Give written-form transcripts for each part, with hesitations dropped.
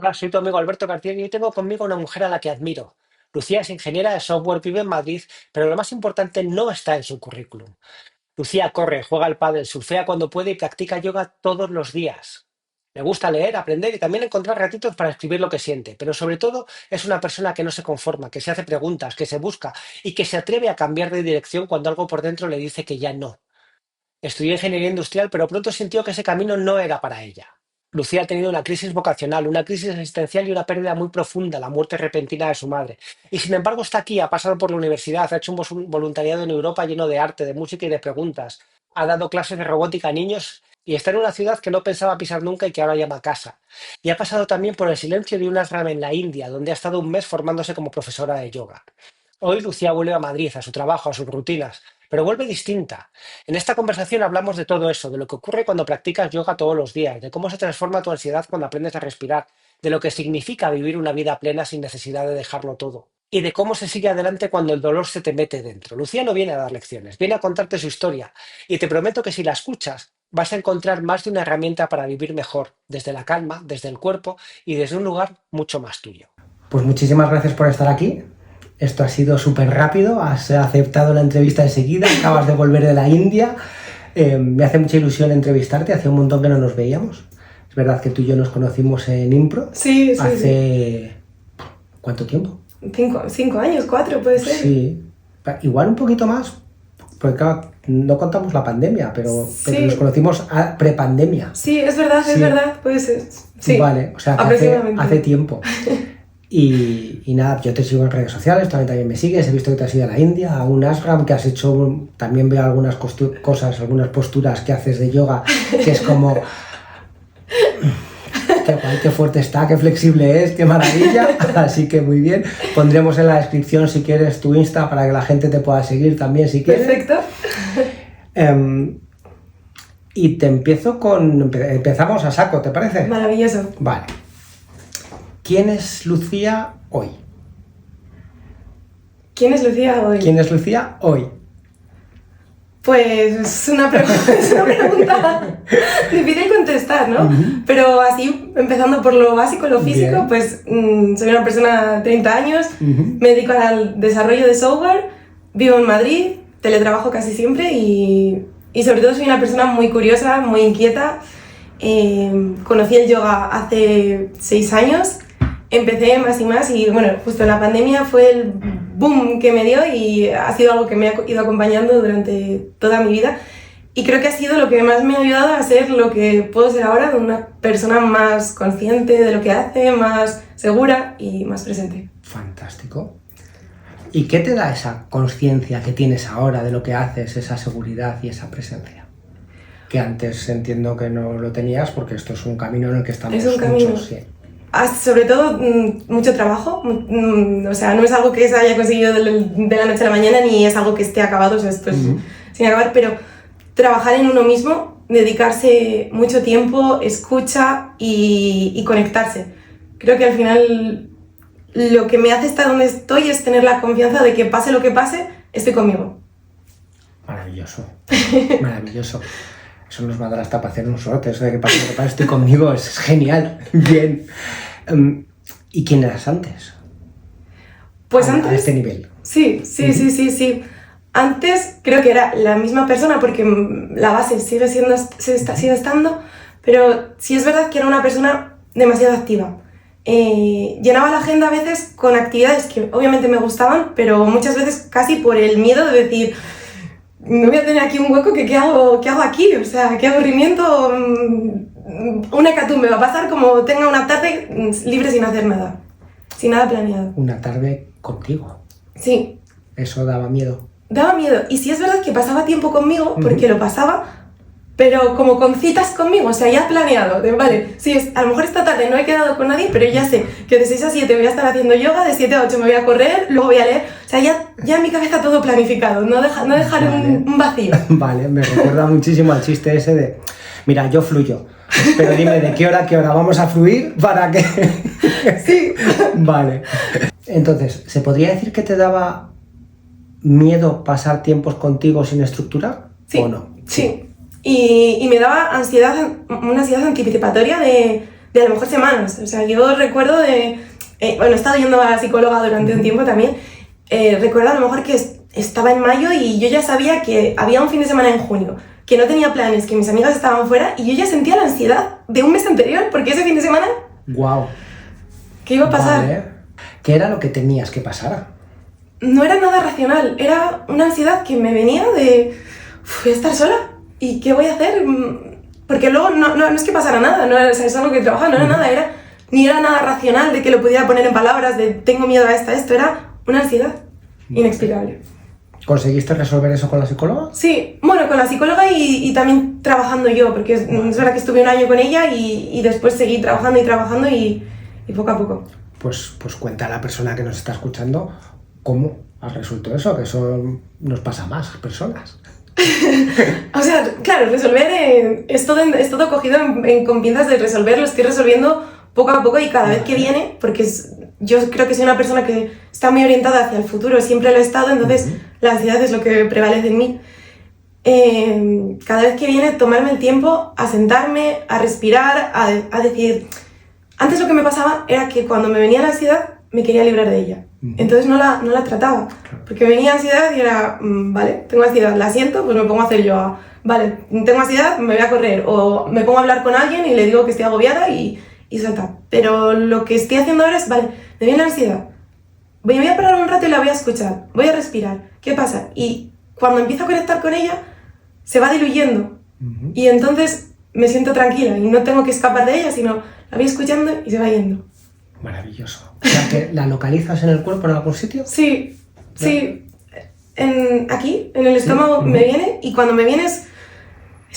Hola, soy tu amigo Alberto García y hoy tengo conmigo una mujer a la que admiro. Lucía es ingeniera de software, vive en Madrid, pero lo más importante no está en su currículum. Lucía corre, juega al pádel, surfea cuando puede y practica yoga todos los días. Le gusta leer, aprender y también encontrar ratitos para escribir lo que siente, pero sobre todo es una persona que no se conforma, que se hace preguntas, que se busca y que se atreve a cambiar de dirección cuando algo por dentro le dice que ya no. Estudió ingeniería industrial, pero pronto sintió que ese camino no era para ella. Lucía ha tenido una crisis vocacional, una crisis existencial y una pérdida muy profunda, la muerte repentina de su madre. Y sin embargo está aquí, ha pasado por la universidad, ha hecho un voluntariado en Europa lleno de arte, de música y de preguntas. Ha dado clases de robótica a niños y está en una ciudad que no pensaba pisar nunca y que ahora llama casa. Y ha pasado también por el silencio de un ashram en la India, donde ha estado un mes formándose como profesora de yoga. Hoy Lucía vuelve a Madrid, a su trabajo, a sus rutinas, pero vuelve distinta. En esta conversación hablamos de todo eso, de lo que ocurre cuando practicas yoga todos los días, de cómo se transforma tu ansiedad cuando aprendes a respirar, de lo que significa vivir una vida plena sin necesidad de dejarlo todo, y de cómo se sigue adelante cuando el dolor se te mete dentro. Lucía no viene a dar lecciones, viene a contarte su historia, y te prometo que si la escuchas, vas a encontrar más de una herramienta para vivir mejor, desde la calma, desde el cuerpo y desde un lugar mucho más tuyo. Pues muchísimas gracias por estar aquí. Esto ha sido súper rápido, has aceptado la entrevista enseguida, acabas de volver de la India. Me hace mucha ilusión entrevistarte, hace un montón que no nos veíamos. Es verdad que tú y yo nos conocimos en Impro. Sí, sí, hace... ¿Cuánto tiempo? 5 años, 4 puede ser. Sí, igual un poquito más, porque claro, no contamos la pandemia, pero Sí. nos conocimos a prepandemia. Sí, es verdad, Sí. es verdad, puede ser. Sí, Vale, o sea, que aproximadamente. hace tiempo. Y nada, yo te sigo en redes sociales, también me sigues, he visto que te has ido a la India, a un ashram, que has hecho, también veo algunas cosas, algunas posturas que haces de yoga, que es como, qué guay, qué fuerte está, qué flexible es, qué maravilla, así que muy bien. Pondremos en la descripción si quieres tu Insta para que la gente te pueda seguir también si quieres. Perfecto. Y te empezamos a saco, ¿te parece? Maravilloso. Vale. ¿Quién es Lucía hoy? ¿Quién es Lucía hoy? ¿Quién es Lucía hoy? Pues es una pregunta difícil contestar, ¿no? Pero así, empezando por lo básico, lo físico, Bien. pues soy una persona de 30 años, Ujú. me dedico al desarrollo de software, vivo en Madrid, teletrabajo casi siempre y sobre todo soy una persona muy curiosa, muy inquieta. Conocí el yoga hace 6 años, empecé más y más y bueno, justo en la pandemia fue el boom que me dio y ha sido algo que me ha ido acompañando durante toda mi vida y creo que ha sido lo que más me ha ayudado a ser lo que puedo ser ahora, una persona más consciente de lo que hace, más segura y más presente. Fantástico. ¿Y qué te da esa conciencia que tienes ahora de lo que haces, esa seguridad y esa presencia? Que antes entiendo que no lo tenías porque esto es un camino en el que estamos Es un camino. muchos. Sí. Sobre todo mucho trabajo, o sea, no es algo que se haya conseguido de la noche a la mañana ni es algo que esté acabado, o sea, esto es sin acabar, pero trabajar en uno mismo, dedicarse mucho tiempo, escucha y conectarse. Creo que al final lo que me hace estar donde estoy es tener la confianza de que pase lo que pase, estoy conmigo. Maravilloso, maravilloso. Eso nos va a dar hasta para hacer un sorteo, eso de que pase lo que pase, estoy conmigo, es genial, bien. ¿Y quién eras antes? Pues a antes... este nivel. Sí. Antes creo que era la misma persona porque la base sigue estando, pero sí es verdad que era una persona demasiado activa. Llenaba la agenda a veces con actividades que obviamente me gustaban, pero muchas veces casi por el miedo de decir no voy a tener aquí un hueco que ¿qué hago aquí? O sea, qué aburrimiento, una hecatombe va a pasar como tenga una tarde libre sin hacer nada, sin nada planeado. Una tarde contigo. Sí. Eso daba miedo. Daba miedo, y sí es verdad que pasaba tiempo conmigo, porque lo pasaba, pero como con citas conmigo, o sea, ya planeado, de vale, sí, a lo mejor esta tarde no he quedado con nadie, pero ya sé que de 6 a 7 voy a estar haciendo yoga, de 7 a 8 me voy a correr, luego voy a leer, o sea, ya en mi cabeza todo planificado, no dejar Vale. un vacío. Vale, me recuerda muchísimo al chiste ese de, mira, yo fluyo, pero dime de qué hora a qué hora vamos a fluir para que... Sí. Vale. Entonces, ¿se podría decir que te daba miedo pasar tiempos contigo sin estructurar? Sí. ¿O no? Sí. Y me daba ansiedad, una ansiedad anticipatoria de de a lo mejor semanas. O sea, yo recuerdo de... bueno, he estado yendo a la psicóloga durante un tiempo también. Recuerdo a lo mejor que estaba en mayo y yo ya sabía que había un fin de semana en junio, que no tenía planes, que mis amigas estaban fuera y yo ya sentía la ansiedad de un mes anterior porque ese fin de semana... Wow. ¿Qué iba a pasar? Vale. ¿Qué era lo que temías que pasara? No era nada racional, era una ansiedad que me venía de... voy a estar sola, ¿y qué voy a hacer? Porque luego no es que pasara nada, no era, o sea, es algo que trabajaba, no era nada, ni era nada racional de que lo pudiera poner en palabras, de tengo miedo a esto, era una ansiedad inexplicable. ¿Conseguiste resolver eso con la psicóloga? Sí, bueno, con la psicóloga y también trabajando yo, porque es verdad que estuve un año con ella y después seguí trabajando y poco a poco. Pues cuenta a la persona que nos está escuchando cómo has resuelto eso, que eso nos pasa a más personas. O sea, claro, resolver es todo cogido con pinzas de resolver, lo estoy resolviendo poco a poco y cada vez que viene, porque yo creo que soy una persona que está muy orientada hacia el futuro, siempre lo he estado, entonces la ansiedad es lo que prevalece en mí. Cada vez que viene, tomarme el tiempo a sentarme, a respirar, a decir... Antes lo que me pasaba era que cuando me venía la ansiedad, me quería librar de ella. Entonces no la trataba, porque venía ansiedad y era, vale, tengo ansiedad, la siento, pues me pongo a hacer yoga. Vale, tengo ansiedad, me voy a correr, o me pongo a hablar con alguien y le digo que estoy agobiada y suelta. Pero lo que estoy haciendo ahora es, vale, me viene la ansiedad, voy a parar un rato y la voy a escuchar, voy a respirar, ¿qué pasa? Y cuando empiezo a conectar con ella, se va diluyendo. Y entonces me siento tranquila y no tengo que escapar de ella, sino la voy escuchando y se va yendo. Maravilloso. O sea, que ¿la localizas en el cuerpo en algún sitio? Sí, sí. Aquí, en el estómago, me viene y cuando me viene es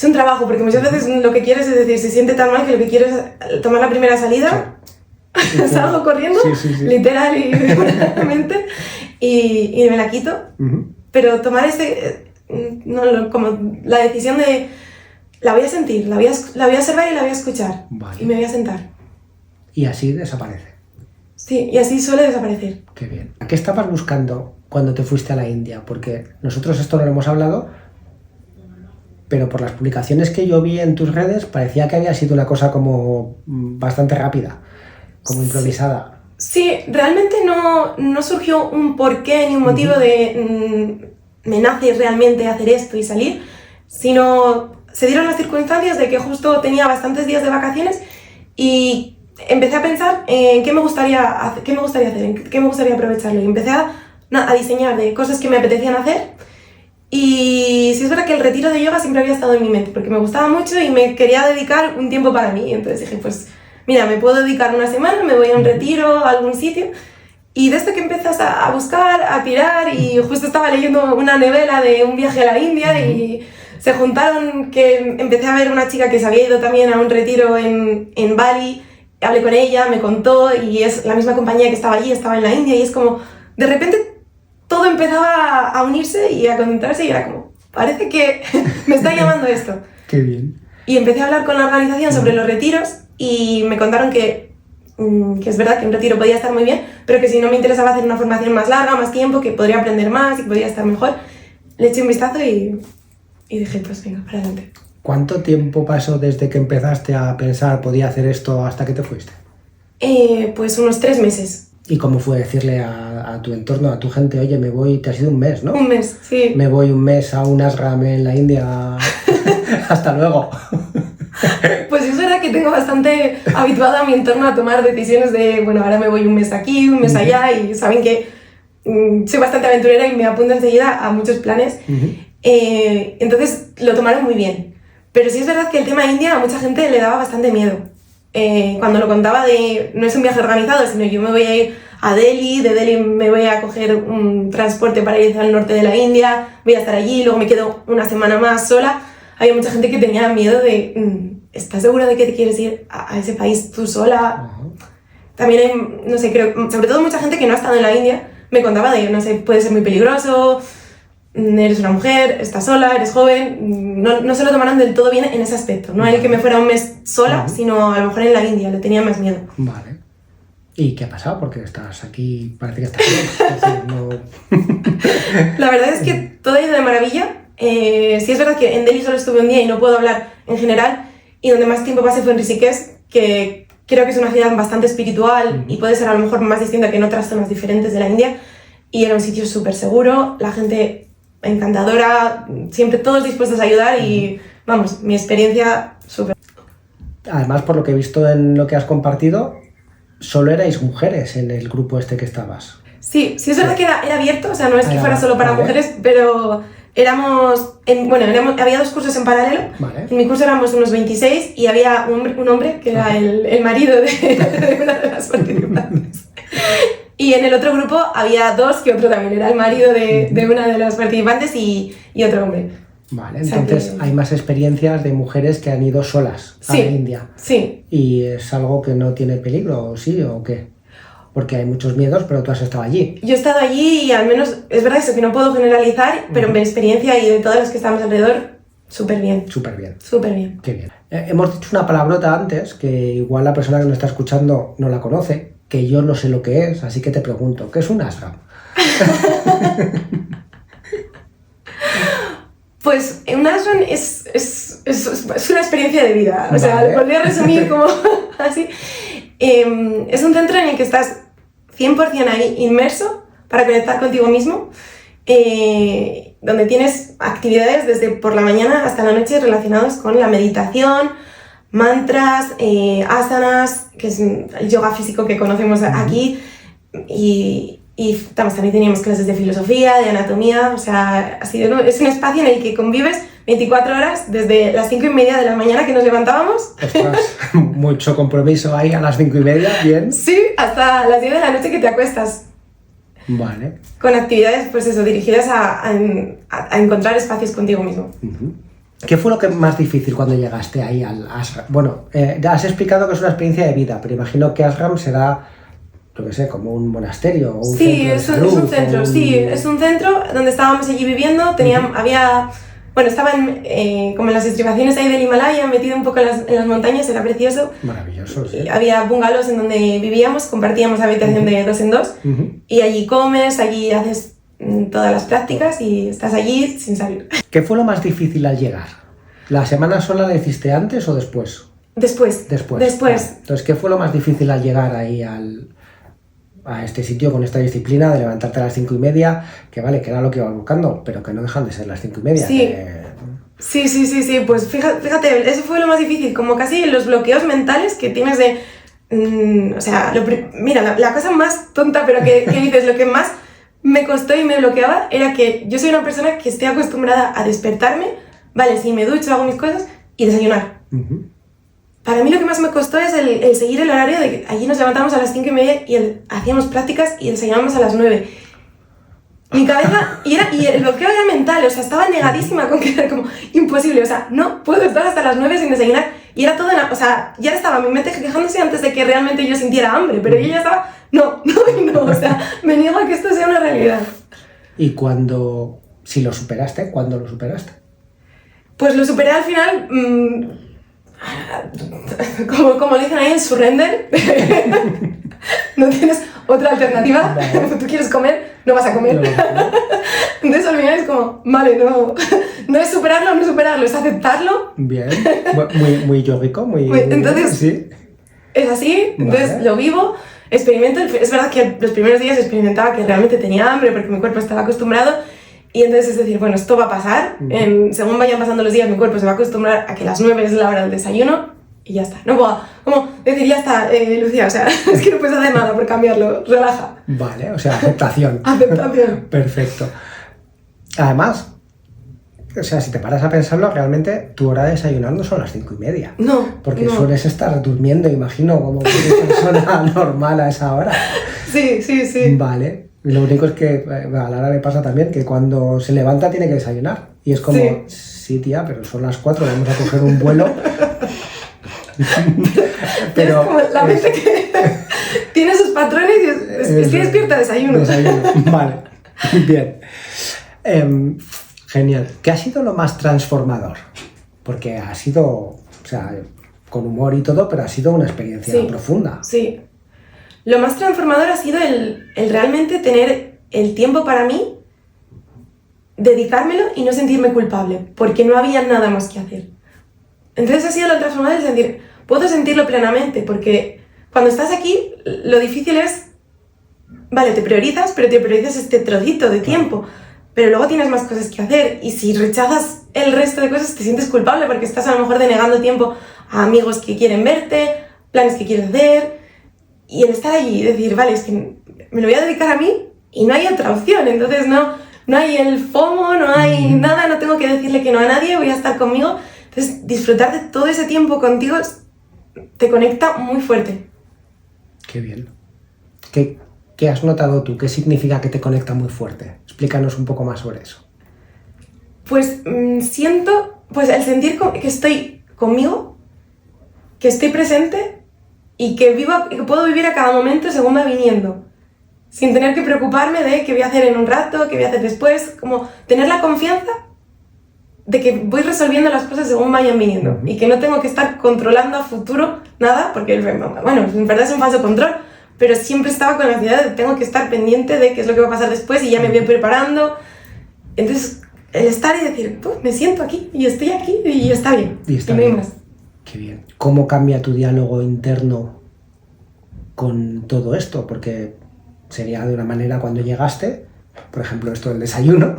un trabajo, porque muchas veces lo que quieres es decir, se siente tan mal que lo que quiero es tomar la primera salida, salgo corriendo, literal y figurativamente, y me la quito. Pero tomar como la decisión de... La voy a sentir, la voy a observar y la voy a escuchar. Vale. Y me voy a sentar. Y así desaparece. Sí, y así suele desaparecer. Qué bien. ¿Qué estabas buscando cuando te fuiste a la India? Porque nosotros esto no lo hemos hablado, pero por las publicaciones que yo vi en tus redes parecía que había sido una cosa como bastante rápida, como improvisada. Sí, realmente no surgió un porqué ni un motivo de me nace realmente hacer esto y salir, sino... Se dieron las circunstancias de que justo tenía bastantes días de vacaciones y empecé a pensar en qué me gustaría hacer, en qué me gustaría aprovecharlo. Y empecé a diseñar de cosas que me apetecían hacer. Y sí es verdad que el retiro de yoga siempre había estado en mi mente, porque me gustaba mucho y me quería dedicar un tiempo para mí. Entonces dije, pues mira, me puedo dedicar una semana, me voy a un retiro, a algún sitio. Y desde que empiezas a buscar, a tirar, y justo estaba leyendo una novela de un viaje a la India y... Se juntaron que empecé a ver una chica que se había ido también a un retiro en Bali, hablé con ella, me contó y es la misma compañía que estaba allí, estaba en la India y es como, de repente todo empezaba a unirse y a concentrarse y era como, parece que me está llamando esto. Qué bien. Y empecé a hablar con la organización sobre los retiros y me contaron que es verdad que un retiro podía estar muy bien, pero que si no me interesaba hacer una formación más larga, más tiempo, que podría aprender más y que podría estar mejor, le eché un vistazo y dije, pues venga, para adelante. ¿Cuánto tiempo pasó desde que empezaste a pensar podía hacer esto hasta que te fuiste? Pues unos 3 meses. ¿Y cómo fue decirle a tu entorno, a tu gente, oye, me voy, te ha sido un mes, ¿no? Un mes, sí. Me voy un mes a un ashram en la India, hasta luego. Pues es verdad que tengo bastante habituada a mi entorno a tomar decisiones de, bueno, ahora me voy un mes aquí, un mes allá, y saben que soy bastante aventurera y me apunto enseguida a muchos planes. Entonces lo tomaron muy bien. Pero sí es verdad que el tema India a mucha gente le daba bastante miedo. Cuando lo contaba de, no es un viaje organizado, sino yo me voy a ir a Delhi, de Delhi me voy a coger un transporte para ir al norte de la India, voy a estar allí, luego me quedo una semana más sola. Había mucha gente que tenía miedo de, ¿estás segura de que te quieres ir a ese país tú sola? También hay, no sé, creo, sobre todo mucha gente que no ha estado en la India me contaba de, no sé, puede ser muy peligroso, eres una mujer, estás sola, eres joven, no se lo tomaron del todo bien en ese aspecto. No el que me fuera un mes sola, sino a lo mejor en la India, le tenía más miedo. Vale. ¿Y qué ha pasado? Porque estás aquí, parece que estás bien. Es decir, no... La verdad es que todo ha ido de maravilla. Sí es verdad que en Delhi solo estuve un día y no puedo hablar en general, y donde más tiempo pasé fue en Rishikesh, que creo que es una ciudad bastante espiritual y puede ser a lo mejor más distinta que en otras zonas diferentes de la India. Y era un sitio súper seguro, la gente encantadora, siempre todos dispuestos a ayudar y, vamos, mi experiencia súper. Además, por lo que he visto en lo que has compartido, solo erais mujeres en el grupo este que estabas. Sí, sí es verdad que era abierto, o sea, no es que Era- fuera solo para vale. mujeres, pero había 2 cursos en paralelo. Vale. En mi curso éramos unos 26 y había un hombre que era el marido de una de las participantes. Y en el otro grupo había 2 que otro también era el marido de una de las participantes y otro hombre. Vale, O sea entonces que- hay más experiencias de mujeres que han ido solas a Sí. la India. Sí, ¿Y es algo que no tiene peligro, o sí, o qué? Porque hay muchos miedos, pero tú has estado allí. yo he estado allí y al menos, es verdad eso que no puedo generalizar, pero en mi experiencia y de todas las que estamos alrededor, súper bien, Súper bien. súper bien. Qué bien. Hemos dicho una palabrota antes, que igual la persona que nos está escuchando no la conoce, que yo no sé lo que es, así que te pregunto, ¿qué es un ashram? Pues un ashram es una experiencia de vida, o sea, Vale. lo podría resumir como así. Es un centro en el que estás 100% ahí inmerso para conectar contigo mismo, donde tienes actividades desde por la mañana hasta la noche relacionadas con la meditación, mantras, asanas, que es el yoga físico que conocemos aquí, y también teníamos clases de filosofía, de anatomía, o sea, es un espacio en el que convives 24 horas desde las 5:30 de la mañana que nos levantábamos, Ostras, mucho compromiso ahí a las 5:30, bien. sí, hasta las 10 de la noche que te acuestas, Vale. con actividades, pues eso, dirigidas a encontrar espacios contigo mismo. Ujú. ¿Qué fue lo que más difícil cuando llegaste ahí al ashram? Bueno, ya has explicado que es una experiencia de vida, pero imagino que ashram será, yo qué sé, como un monasterio o un Sí, centro de es salud, un centro, o un- sí, es un centro donde estábamos allí viviendo, estaban como en las estribaciones ahí del Himalaya, metido un poco en las montañas, era precioso. Maravilloso, sí. Y había bungalows en donde vivíamos, compartíamos habitación de 2 en 2 Ujú. y allí comes, allí haces todas las prácticas y estás allí sin salir. ¿Qué fue lo más difícil al llegar? ¿La semana sola la hiciste antes o después? Después. Después. Vale. Entonces, ¿qué fue lo más difícil al llegar ahí a este sitio con esta disciplina de levantarte a las 5:30? Que vale, que era lo que ibas buscando, pero que no dejan de ser las 5:30. Sí. que- Sí, pues fíjate, eso fue lo más difícil, como casi los bloqueos mentales que tienes de... o sea, mira, la cosa más tonta, pero que dices, lo que más me costó y me bloqueaba era que yo soy una persona que estoy acostumbrada a despertarme, vale, sí, me ducho, hago mis cosas y desayunar. Ujú. Para mí lo que más me costó es el seguir el horario de que allí nos levantamos a las 5:30 y hacíamos prácticas y desayunábamos a las 9. Mi cabeza, y el bloqueo era mental, o sea, estaba negadísima con que era como imposible, o sea, no puedo estar hasta las 9 sin desayunar. Y era todo, o sea, ya estaba mi mente quejándose antes de que realmente yo sintiera hambre, pero yo ya estaba, no, o sea, me niego a que esto sea una realidad. Y si lo superaste, ¿cuándo lo superaste? Pues lo superé al final, como dicen ahí, el surrender. No tienes otra alternativa. Vale. Tú quieres comer, no vas a comer. No, Entonces al final es como, vale, no es superarlo o no superarlo, es aceptarlo. bien, muy yogico, muy... Entonces- sí. Es así, entonces Vale. lo vivo, experimento. Es verdad que los primeros días experimentaba que realmente tenía hambre porque mi cuerpo estaba acostumbrado. Y entonces es decir, bueno, esto va a pasar. Según vayan pasando los días, mi cuerpo se va a acostumbrar a que las 9 es la hora del desayuno y ya está. No puedo, como decir, ya está, Lucía, o sea, es que no puedes hacer nada por cambiarlo, relaja. Vale, o sea, aceptación. Aceptación. Perfecto. Además, o sea, si te paras a pensarlo, realmente tu hora de desayunar no son las 5:30. No, Porque no. sueles estar durmiendo, imagino, como una persona normal a esa hora. Sí. Vale. Lo único es que a Lara le pasa también que cuando se levanta tiene que desayunar. Y es como, Sí. sí, tía, pero son las 4, vamos a coger un vuelo. Es como la mente que tiene sus patrones y estoy despierta, desayuno. Desayuno. Vale. Bien. Genial. ¿Qué ha sido lo más transformador? Porque ha sido, o sea, con humor y todo, pero ha sido una experiencia Sí. profunda. Sí. Lo más transformador ha sido el realmente tener el tiempo para mí, dedicármelo y no sentirme culpable, porque no había nada más que hacer. Entonces ha sido lo transformador el sentir, puedo sentirlo plenamente, porque cuando estás aquí, lo difícil es, vale, te priorizas, pero te priorizas este trocito de tiempo, pero luego tienes más cosas que hacer, y si rechazas el resto de cosas te sientes culpable porque estás a lo mejor denegando tiempo a amigos que quieren verte, planes que quieres hacer, y el estar allí y decir, vale, es que me lo voy a dedicar a mí y no hay otra opción, entonces no hay el FOMO, no hay nada, no tengo que decirle que no a nadie, voy a estar conmigo. Entonces, disfrutar de todo ese tiempo contigo te conecta muy fuerte. Qué bien. ¿Qué has notado tú? ¿Qué significa que te conecta muy fuerte? Explícanos un poco más sobre eso. Pues siento el sentir que estoy conmigo, que estoy presente y que puedo vivir a cada momento según va viniendo. Sin tener que preocuparme de qué voy a hacer en un rato, qué voy a hacer después, como tener la confianza de que voy resolviendo las cosas según vayan viniendo y que no tengo que estar controlando a futuro nada, porque bueno, en verdad es un falso control, pero siempre estaba con la ansiedad de que tengo que estar pendiente de qué es lo que va a pasar después y ya me voy preparando. Entonces, el estar y decir, me siento aquí y estoy aquí y está bien. Y está no hay bien. más. Qué bien. ¿Cómo cambia tu diálogo interno con todo esto? Porque sería de una manera cuando llegaste, por ejemplo, esto del desayuno,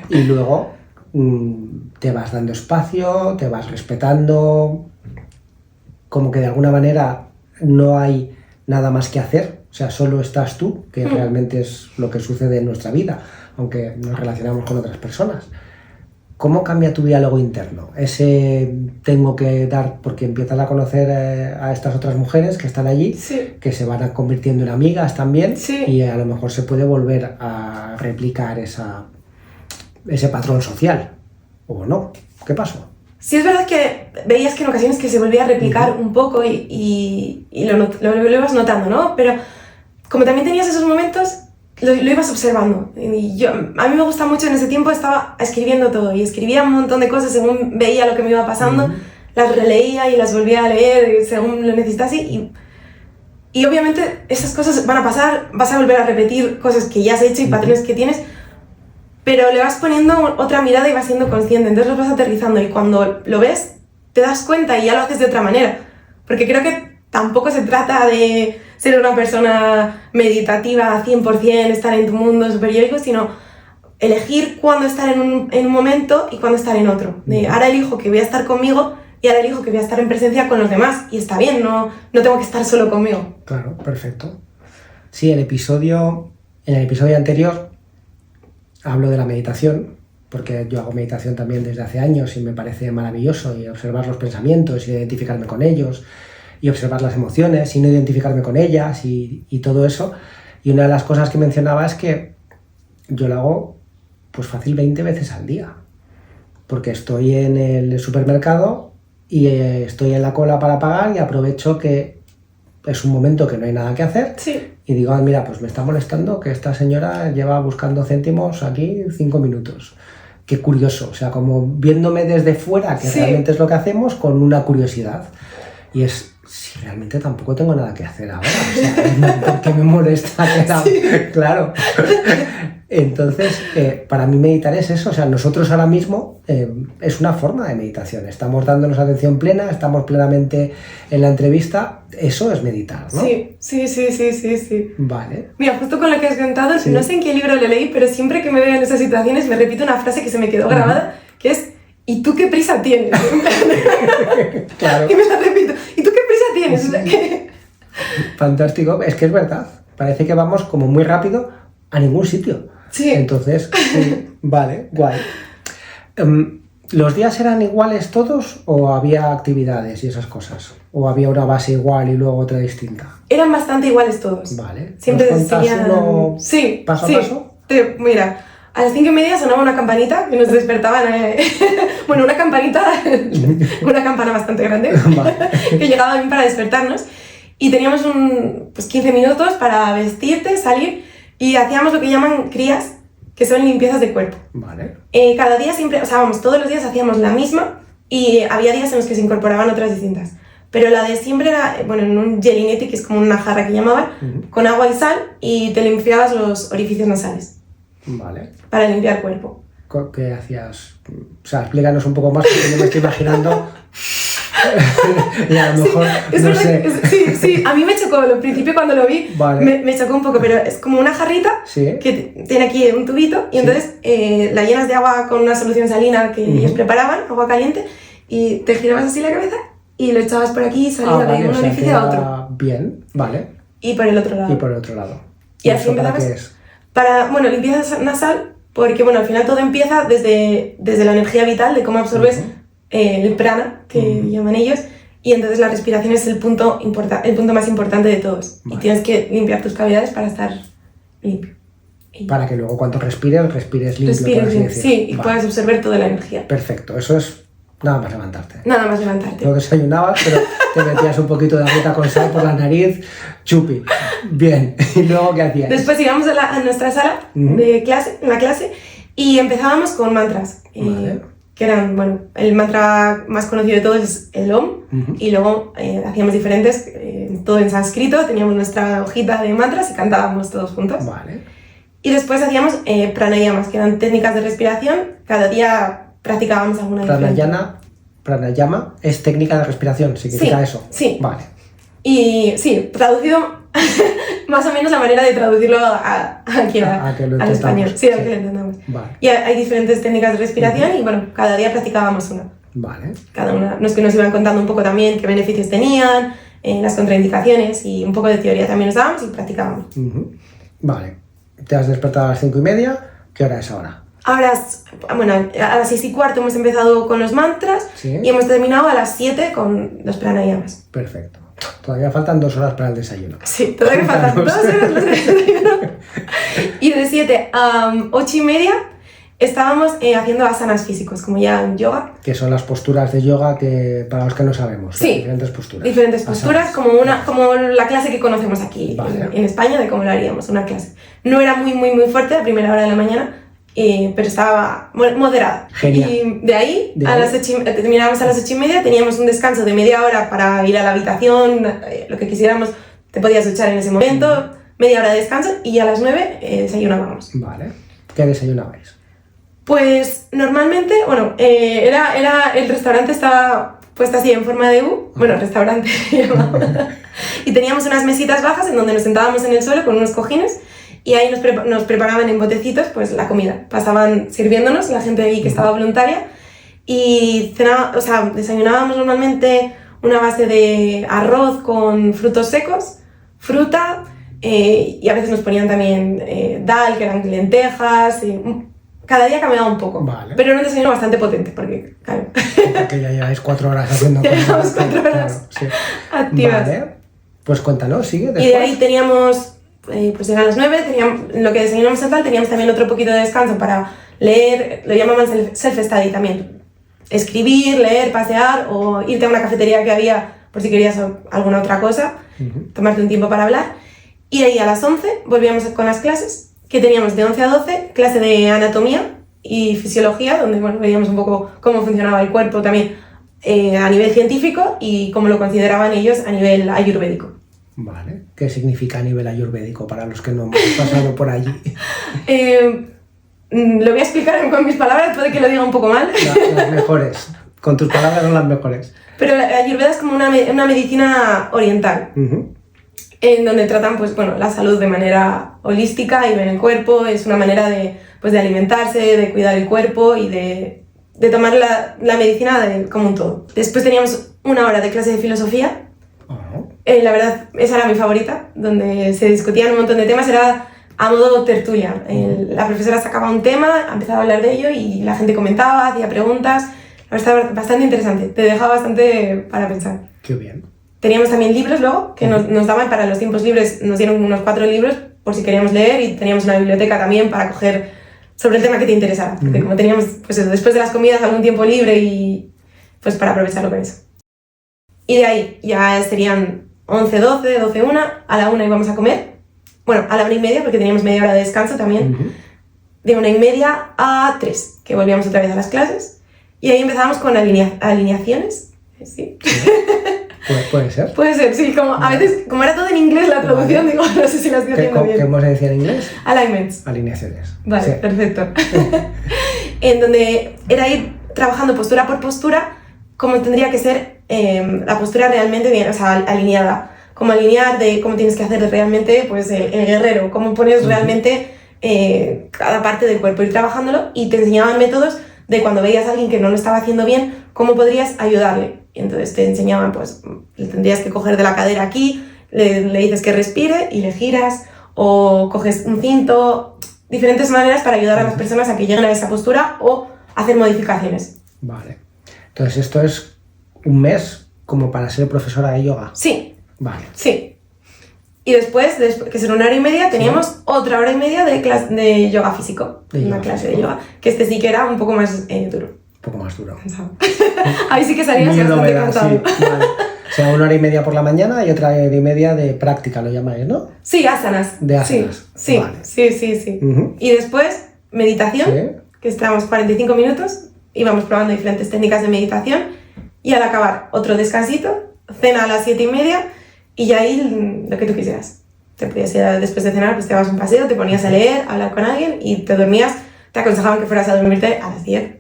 y luego te vas dando espacio, te vas respetando, como que de alguna manera no hay nada más que hacer, o sea, solo estás tú, que realmente es lo que sucede en nuestra vida, aunque nos relacionamos con otras personas. ¿Cómo cambia tu diálogo interno? Ese tengo que dar, porque empiezas a conocer a estas otras mujeres que están allí, Sí. que se van convirtiendo en amigas también, Sí. y a lo mejor se puede volver a replicar ese patrón social, ¿o no? ¿Qué pasó? Sí, es verdad que veías que en ocasiones que se volvía a replicar un poco y lo ibas notando, ¿no? Pero como también tenías esos momentos, lo ibas observando. Y a mí me gusta mucho, en ese tiempo estaba escribiendo todo y escribía un montón de cosas según veía lo que me iba pasando, las releía y las volvía a leer según lo necesitase y obviamente esas cosas van a pasar, vas a volver a repetir cosas que ya has hecho y patrones que tienes, pero le vas poniendo otra mirada y vas siendo consciente, entonces los vas aterrizando y cuando lo ves te das cuenta y ya lo haces de otra manera, porque creo que tampoco se trata de ser una persona meditativa 100%, estar en tu mundo superyoico, sino elegir cuándo estar en un momento y cuándo estar en otro. Ahora elijo que voy a estar conmigo y ahora elijo que voy a estar en presencia con los demás y está bien, no tengo que estar solo conmigo. Claro, perfecto. Sí, en el episodio anterior hablo de la meditación, porque yo hago meditación también desde hace años y me parece maravilloso, y observar los pensamientos y identificarme con ellos, y observar las emociones y no identificarme con ellas y todo eso. Y una de las cosas que mencionaba es que yo lo hago pues fácil 20 veces al día, porque estoy en el supermercado y estoy en la cola para pagar y aprovecho que es un momento que no hay nada que hacer. Sí. Y digo, mira, pues me está molestando que esta señora lleva buscando céntimos aquí 5 minutos. Qué curioso, o sea, como viéndome desde fuera, que realmente es lo que hacemos, con una curiosidad. Y es, si realmente tampoco tengo nada que hacer ahora, o sea, ¿por qué me molesta? Claro. Entonces, para mí meditar es eso, o sea, nosotros ahora mismo es una forma de meditación, estamos dándonos atención plena, estamos plenamente en la entrevista, eso es meditar, ¿no? Sí. Vale. Mira, justo con lo que has contado, no sé en qué libro lo leí, pero siempre que me veo en esas situaciones me repito una frase que se me quedó grabada, que es, ¿y tú qué prisa tienes? Claro. Y me la repito, ¿y tú qué prisa tienes? O sea, que... Fantástico, es que es verdad, parece que vamos como muy rápido a ningún sitio. Sí. Entonces, sí, vale, guay. ¿Los días eran iguales todos o había actividades y esas cosas? ¿O había una base igual y luego otra distinta? Eran bastante iguales todos. Vale. Siempre ¿Nos cuentas decían... uno Sí, paso a sí. paso? Mira, a las 5:30 sonaba una campanita que nos despertaban. Bueno, una campanita, una campana bastante grande, Vale. que llegaba bien para despertarnos. Y teníamos 15 minutos para vestirte, salir, y hacíamos lo que llaman crías, que son limpiezas de cuerpo. Vale. Cada día siempre, o sea, vamos, todos los días hacíamos la misma y había días en los que se incorporaban otras distintas. Pero la de siempre era, bueno, en un gelinete, que es como una jarra que llamaban, con agua y sal, y te limpiabas los orificios nasales. Vale. Para limpiar el cuerpo. ¿Qué hacías? O sea, explícanos un poco más, porque yo me estoy imaginando... Y a lo mejor, Es no verdad sé. sí, a mí me chocó, al principio cuando lo vi, Vale. me chocó un poco, pero es como una jarrita Sí. que tiene aquí un tubito y Sí. entonces la llenas de agua con una solución salina que ellos preparaban, agua caliente, y te girabas así la cabeza y lo echabas por aquí y salía de Vale, un o sea, orificio a otro. queda bien, vale. Y por el otro lado. Y por el otro lado. Y al ¿Eso fin para qué empezamos es? para, bueno, limpieza nasal, porque bueno, al final todo empieza desde la energía vital, de cómo absorbes el prana, que llaman ellos, y entonces la respiración es el punto más importante de todos. Vale. Y tienes que limpiar tus cavidades para estar limpio. Y Para que luego cuando respires limpio, respires por así bien, decirlo. sí, y Vale. puedas absorber toda la energía. Perfecto, eso es nada más levantarte. Nada más levantarte. No desayunabas, pero te metías un poquito de agüita con sal por la nariz, chupi. Bien. ¿Y luego qué hacías? Después íbamos a nuestra sala de clase, en la clase, y empezábamos con mantras. Vale. Que eran, bueno, el mantra más conocido de todos es el Om, y luego hacíamos diferentes, todo en sánscrito, teníamos nuestra hojita de mantras y cantábamos todos juntos. Vale. Y después hacíamos pranayamas, que eran técnicas de respiración, cada día practicábamos alguna diferente. Pranayama es técnica de respiración, significa Sí, eso. sí. Vale. Y sí, traducido, más o menos la manera de traducirlo aquí A que lo al entendamos, español. Sí, a sí. que lo entendamos. Vale. Y hay diferentes técnicas de respiración y bueno, cada día practicábamos una. Vale. Cada una, nos iban contando un poco también qué beneficios tenían, las contraindicaciones y un poco de teoría también nos dábamos y practicábamos. Vale. Te has despertado a las 5:30. ¿Qué hora es ahora? Ahora, bueno, a las 6:15 hemos empezado con los mantras Sí. y hemos terminado a las 7 con los pranayamas. Perfecto. Todavía faltan 2 horas para el desayuno. Sí, todavía faltan 2 Cuéntanos. horas los desayunos. Y de 7 a 8:30 estábamos haciendo asanas físicos, como ya en yoga. Que son las posturas de yoga que, para los que no sabemos, Sí. las diferentes posturas. Diferentes posturas, Asanas. como la clase que conocemos aquí Vale. en España, de cómo lo haríamos, una clase. No era muy fuerte a primera hora de la mañana, pero estaba moderada. Genial. Y de ahí, De a ahí. las 8, terminábamos a las 8:30, teníamos un descanso de media hora para ir a la habitación, lo que quisiéramos, te podías duchar en ese momento, media hora de descanso, y a las 9 desayunábamos. Vale. ¿Qué desayunabais? Pues normalmente, bueno, el restaurante estaba puesto así en forma de U, bueno, restaurante llamado. Y teníamos unas mesitas bajas en donde nos sentábamos en el suelo con unos cojines y ahí nos preparaban en botecitos pues la comida. Pasaban sirviéndonos, la gente ahí que estaba voluntaria, y desayunábamos normalmente una base de arroz con frutos secos, fruta, y a veces nos ponían también dal, que eran lentejas, cada día cambiaba un poco, Vale. pero era un desayuno bastante potente, porque, claro, Porque ya lleváis 4 horas haciendo Ya cosas. llevamos 4 horas Claro, sí. activas. Vale. Pues cuéntanos, sigue después. Y de ahí teníamos, pues eran las 9, teníamos, lo que desayunamos en tal, teníamos también otro poquito de descanso para leer, lo llamaban self-study también. Escribir, leer, pasear o irte a una cafetería que había por si querías alguna otra cosa, tomarte un tiempo para hablar. Y ahí a las 11 volvíamos con las clases, que teníamos de 11 a 12, clase de anatomía y fisiología, donde bueno, veíamos un poco cómo funcionaba el cuerpo también a nivel científico y cómo lo consideraban ellos a nivel ayurvédico. Vale. ¿Qué significa a nivel ayurvédico para los que no hemos pasado por allí? Lo voy a explicar con mis palabras, puede que lo diga un poco mal, Las mejores. Con tus palabras son las mejores. pero la ayurveda es como una medicina oriental, en donde tratan pues, bueno, la salud de manera holística y ven el cuerpo, es una manera de alimentarse, de cuidar el cuerpo y de tomar la medicina como un todo. Después teníamos una hora de clase de filosofía. La verdad, esa era mi favorita, donde se discutían un montón de temas, era a modo tertulia. La profesora sacaba un tema, empezaba a hablar de ello y la gente comentaba, hacía preguntas. La verdad, estaba bastante interesante, te dejaba bastante para pensar. Qué bien. Teníamos también libros luego, que nos daban para los tiempos libres, nos dieron unos 4 libros por si queríamos leer, y teníamos una biblioteca también para coger sobre el tema que te interesara. Porque como teníamos, pues eso, después de las comidas algún tiempo libre y pues para aprovecharlo con eso. Y de ahí ya serían 11, 12, 12, 1, a la 1 íbamos a comer. Bueno, a la 1:30 porque teníamos media hora de descanso también. De 1:30 a 3, que volvíamos otra vez a las clases. Y ahí empezábamos con alineaciones. Sí. Puede ser. Puede ser, sí, como a veces, como era todo en inglés la traducción, digo, no sé si la estoy haciendo bien. ¿Cómo se decía en inglés? Alignments. Alineaciones. Vale, Sí. perfecto. En donde era ir trabajando postura por postura como tendría que ser la postura realmente bien, o sea, alineada. Cómo alinear, de cómo tienes que hacer realmente pues, el guerrero, cómo pones realmente cada parte del cuerpo, ir trabajándolo, y te enseñaban métodos de cuando veías a alguien que no lo estaba haciendo bien, cómo podrías ayudarle. Y entonces te enseñaban, pues, le tendrías que coger de la cadera aquí, le dices que respire y le giras, o coges un cinto, diferentes maneras para ayudar a las personas a que lleguen a esa postura o hacer modificaciones. Vale. Entonces esto es un mes como para ser profesora de yoga. Sí. Vale. Sí. Y después, que será 1 hora y media, teníamos otra hora y media de yoga físico. Una clase de yoga. Que este sí que era un poco más duro. Un poco más duro. Ahí sí que salías Miedo bastante me da, cansado. sí. Vale. O sea, 1 hora y media por la mañana y otra hora y media de práctica, lo llamáis, ¿no? Sí, asanas. De asanas. Sí, Vale. sí. Y después, meditación, Sí. que estábamos 45 minutos, íbamos probando diferentes técnicas de meditación, y al acabar otro descansito, cena a las 7:30, y ya ahí lo que tú quisieras. Te podías ir después de cenar, pues te dabas un paseo, te ponías a leer, a hablar con alguien y te dormías. Te aconsejaban que fueras a dormirte a las 10.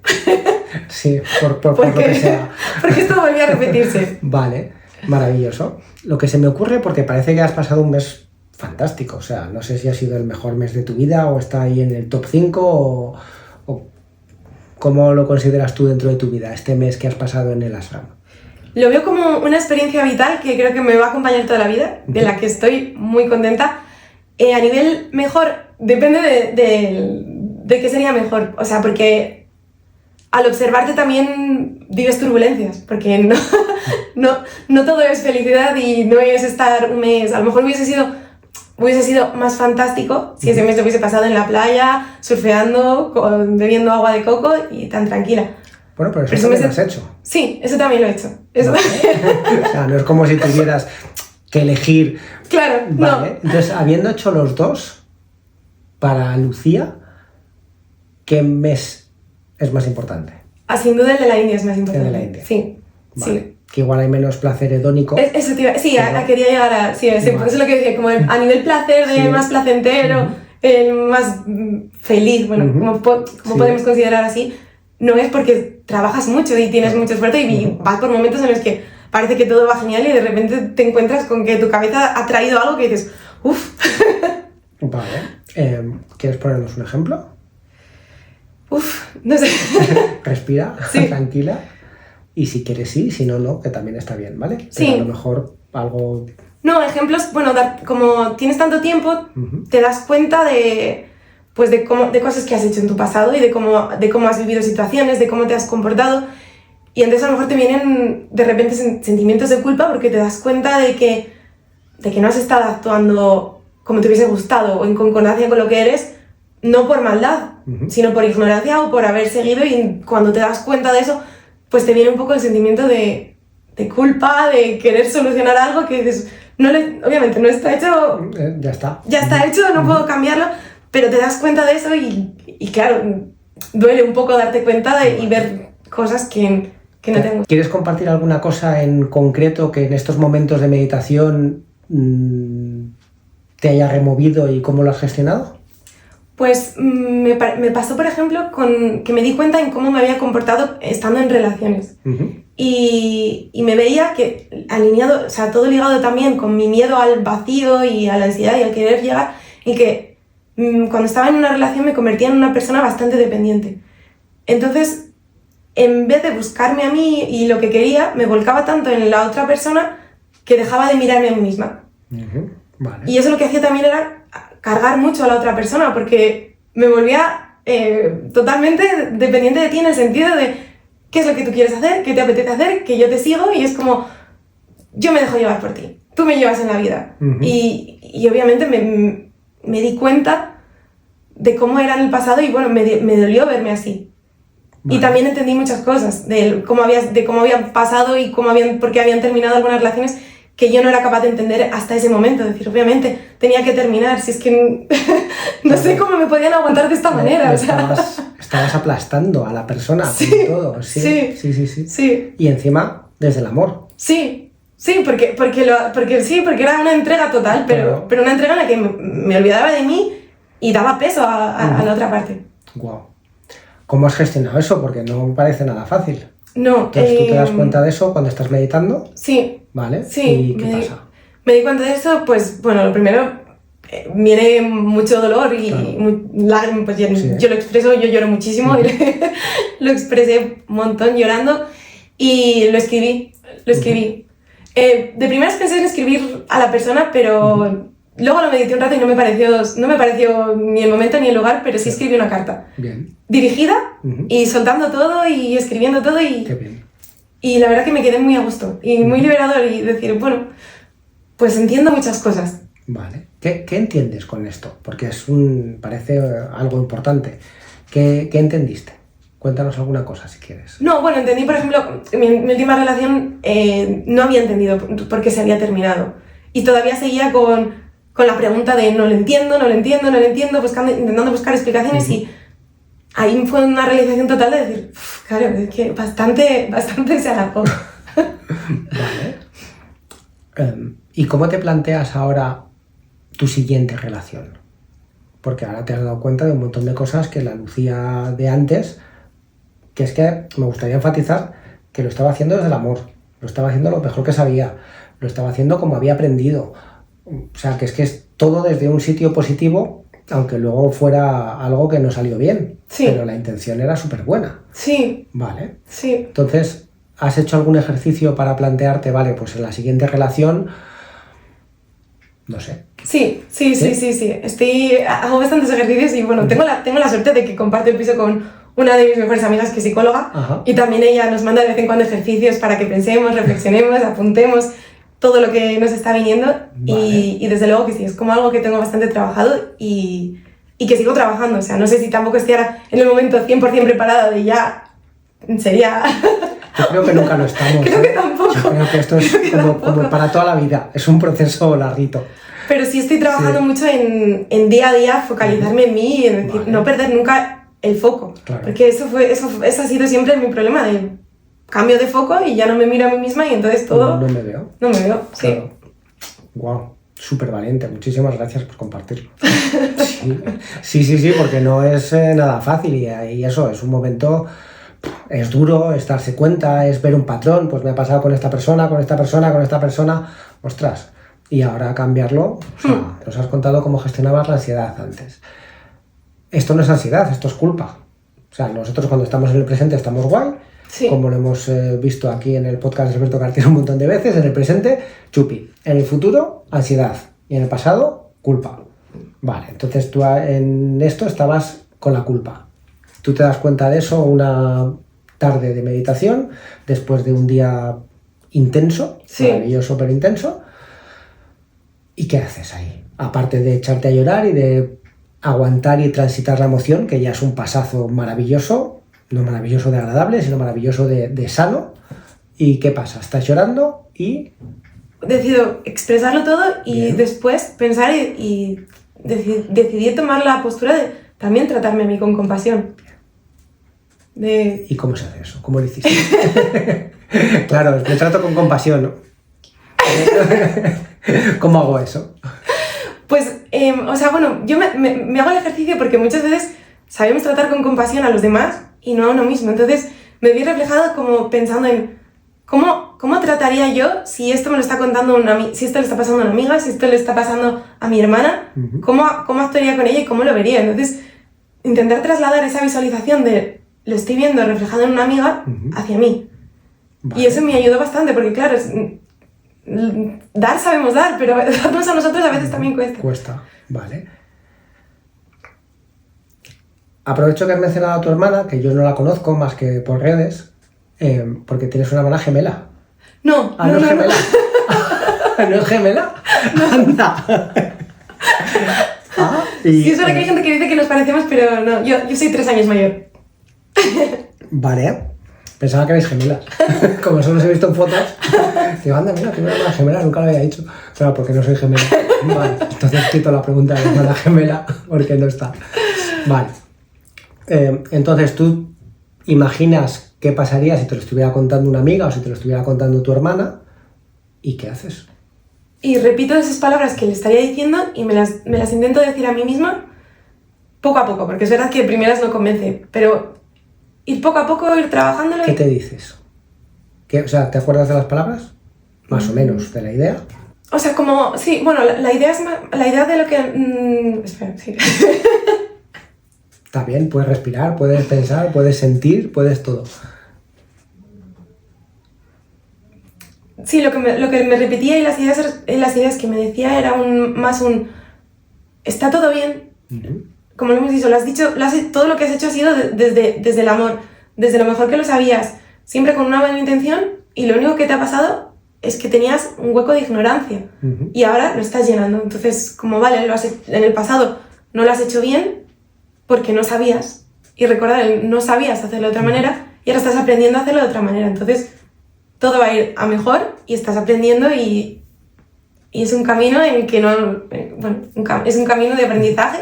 Sí, por lo que sea. Porque esto volvía a repetirse. Vale, maravilloso. Lo que se me ocurre, porque parece que has pasado un mes fantástico, o sea, no sé si ha sido el mejor mes de tu vida o está ahí en el top 5 o ¿cómo lo consideras tú dentro de tu vida, este mes que has pasado en el ashram? Lo veo como una experiencia vital que creo que me va a acompañar toda la vida, de la que estoy muy contenta. A nivel mejor, depende de qué sería mejor. O sea, porque al observarte también vives turbulencias, porque no todo es felicidad y no es estar un mes. A lo mejor hubiese sido más fantástico si ese mes lo hubiese pasado en la playa, surfeando, bebiendo agua de coco y tan tranquila. Bueno, pero eso también lo has hecho. Sí, eso también lo he hecho. Eso Vale. O sea, no es como si tuvieras que elegir. Claro, Vale. no. Entonces, habiendo hecho los dos, para Lucía, ¿qué mes es más importante? Sin duda el de la India es más importante. El de la India. Sí, Vale. sí. Que igual hay menos placer hedónico. Eso te iba, sí, Pero- quería llegar a... Sí, Vale. por eso es lo que decía, como a nivel placer, Sí. más placentero, el más feliz, bueno, como Sí. podemos considerar así, no es porque trabajas mucho y tienes mucho esfuerzo y vas por momentos en los que parece que todo va genial y de repente te encuentras con que tu cabeza ha traído algo que dices, uff, Vale. ¿Quieres ponernos un ejemplo? no sé. Respira, Sí. tranquila. Y si quieres sí, si no, no, que también está bien, ¿vale? Pero Sí. a lo mejor algo... No, ejemplos, bueno, como tienes tanto tiempo, te das cuenta pues de cosas que has hecho en tu pasado y de cómo has vivido situaciones, de cómo te has comportado. Y entonces a lo mejor te vienen de repente sentimientos de culpa porque te das cuenta de que no has estado actuando como te hubiese gustado o en concordancia con lo que eres, no por maldad, sino por ignorancia o por haber seguido, y cuando te das cuenta de eso, pues te viene un poco el sentimiento de culpa, de querer solucionar algo que dices, obviamente no está hecho, ya está. ya está hecho, no puedo cambiarlo, pero te das cuenta de eso y claro, duele un poco darte cuenta y ver cosas que no te gustan. ¿Quieres compartir alguna cosa en concreto que en estos momentos de meditación te haya removido y cómo lo has gestionado? Pues me pasó, por ejemplo, que me di cuenta en cómo me había comportado estando en relaciones. Y me veía que alineado, o sea, todo ligado también con mi miedo al vacío y a la ansiedad y al querer llegar, y que cuando estaba en una relación me convertía en una persona bastante dependiente. Entonces, en vez de buscarme a mí y lo que quería, me volcaba tanto en la otra persona que dejaba de mirarme a mí misma. Vale. Y eso lo que hacía también era cargar mucho a la otra persona, porque me volvía totalmente dependiente de ti en el sentido de qué es lo que tú quieres hacer, qué te apetece hacer, que yo te sigo, y es como, yo me dejo llevar por ti, tú me llevas en la vida. Y obviamente me di cuenta de cómo era en el pasado y bueno, me dolió verme así. Y también entendí muchas cosas de cómo habían pasado y por qué habían terminado algunas relaciones que yo no era capaz de entender hasta ese momento. Es decir, obviamente tenía que terminar, si es que no sé cómo me podían aguantar de esta manera. O sea. Estabas aplastando a la persona Sí, con todo. Sí. Sí. Y encima, desde el amor. Sí, porque era una entrega total, pero una entrega en la que me olvidaba de mí y daba peso a la otra parte. Guau. ¿Cómo has gestionado eso? Porque no me parece nada fácil. No. Entonces tú te das cuenta de eso cuando estás meditando, Sí, ¿vale? sí. ¿Y qué pasa? Me di cuenta de eso, pues bueno, lo primero, viene mucho dolor y Claro. lágrimas, pues Sí. yo lo expreso, yo lloro muchísimo, y lo expresé un montón llorando y lo escribí. De primeras pensé en escribir a la persona, pero luego lo medité un rato y no me pareció ni el momento ni el lugar, pero sí escribí una carta. Bien. Dirigida Ujú. y soltando todo y escribiendo todo Qué bien. y la verdad que me quedé muy a gusto y muy liberador y decir, bueno, pues entiendo muchas cosas. Vale. ¿Qué entiendes con esto? Porque parece algo importante. ¿Qué entendiste? Cuéntanos alguna cosa si quieres. No, bueno, entendí, por ejemplo, mi última relación no había entendido por qué se había terminado y todavía seguía con la pregunta de no lo entiendo, intentando buscar explicaciones y ahí fue una realización total de decir, claro, es que bastante se alargó. Vale. ¿Y cómo te planteas ahora tu siguiente relación? Porque ahora te has dado cuenta de un montón de cosas que la Lucía de antes, que es que me gustaría enfatizar que lo estaba haciendo desde el amor, lo estaba haciendo lo mejor que sabía, lo estaba haciendo como había aprendido. O sea, que es todo desde un sitio positivo, aunque luego fuera algo que no salió bien. Sí. Pero la intención era súper buena. Sí. Vale. Sí. Entonces, ¿has hecho algún ejercicio para plantearte, vale, pues en la siguiente relación, no sé? Sí. Hago bastantes ejercicios y bueno, tengo la suerte de que comparto el piso con una de mis mejores amigas que es psicóloga. Ajá. Y también ella nos manda de vez en cuando ejercicios para que pensemos, reflexionemos, apuntemos todo lo que nos está viniendo. Vale. Y desde luego que sí, es como algo que tengo bastante trabajado y que sigo trabajando. O sea, no sé si tampoco estoy ahora en el momento 100% preparada de ya sería... Yo creo que nunca lo estamos. Creo que tampoco. Yo creo que esto es como para toda la vida, es un proceso larguito. Pero sí estoy trabajando mucho en día a día, focalizarme en mí y en decir, no perder nunca el foco. Claro. Porque eso ha sido siempre mi problema, de cambio de foco y ya no me miro a mí misma y entonces todo... No me veo. No me veo, sí. Claro. Wow, súper valiente. Muchísimas gracias por compartirlo. Sí, porque no es nada fácil y eso es un momento... Es duro, es darse cuenta, es ver un patrón, pues me ha pasado con esta persona, ostras, y ahora cambiarlo, o sea, nos has contado cómo gestionabas la ansiedad antes. Esto no es ansiedad, esto es culpa. O sea, nosotros cuando estamos en el presente estamos guay, Sí. como lo hemos visto aquí en el podcast de Alberto Cartier un montón de veces, en el presente, chupi. En el futuro, ansiedad. Y en el pasado, culpa. Vale, entonces tú en esto estabas con la culpa. Tú te das cuenta de eso una tarde de meditación, después de un día intenso, Sí. maravilloso pero intenso. ¿Y qué haces ahí? Aparte de echarte a llorar y de aguantar y transitar la emoción, que ya es un pasazo maravilloso, no maravilloso de agradable, sino maravilloso de sano. ¿Y qué pasa? Estás llorando y... Decido expresarlo todo y Bien. después pensar y decidí tomar la postura de también tratarme a mí con compasión. ¿Y cómo se hace eso? ¿Cómo lo hiciste? Claro, me trato con compasión, ¿no? ¿Cómo hago eso? Pues, o sea, bueno, yo me hago el ejercicio porque muchas veces sabemos tratar con compasión a los demás y no a uno mismo. Entonces me vi reflejado como pensando en cómo trataría yo si esto me lo está contando si esto le está pasando a una amiga, si esto le está pasando a mi hermana, Ujú. cómo actuaría con ella y cómo lo vería. Entonces, intentar trasladar esa visualización de lo estoy viendo reflejado en una amiga Ujú. hacia mí. Vale. Y eso me ayudó bastante porque, claro, dar sabemos dar, pero darnos a nosotros a veces también cuesta. Cuesta, vale. Aprovecho que has mencionado a tu hermana, que yo no la conozco más que por redes, porque tienes una hermana gemela. No, Ah, no es gemela. ¿No es gemela? Anda. Sí, es verdad que hay gente que dice que nos parecemos, pero no, yo soy 3 años mayor. Vale. Pensaba que erais gemelas. Como solo os he visto en fotos, digo, anda, mira, que una hermana gemela, nunca lo había dicho. Claro, porque no soy gemela. Vale, entonces quito la pregunta de la hermana gemela, porque no está. Vale. Entonces tú imaginas qué pasaría si te lo estuviera contando una amiga o si te lo estuviera contando tu hermana, ¿y qué haces? Y repito esas palabras que le estaría diciendo y me las intento decir a mí misma poco a poco, porque es verdad que de primeras no convence, pero ir poco a poco, ir trabajándolo. ¿Qué te dices? O sea, ¿te acuerdas de las palabras? Más o menos, de la idea. O sea, como, sí, bueno, la idea es la idea de lo que... espera, sí. Está bien, puedes respirar, puedes pensar, puedes sentir, puedes todo. Sí, lo que me repetía y las ideas que me decía era más un... Está todo bien. Como lo hemos dicho, todo lo que has hecho ha sido desde el amor, desde lo mejor que lo sabías, siempre con una buena intención, y lo único que te ha pasado es que tenías un hueco de ignorancia y ahora lo estás llenando. Entonces, como vale, en el pasado no lo has hecho bien porque no sabías, y recordar, no sabías hacerlo de otra manera y ahora estás aprendiendo a hacerlo de otra manera. Entonces, todo va a ir a mejor y estás aprendiendo y es un camino en que no... Bueno, es un camino de aprendizaje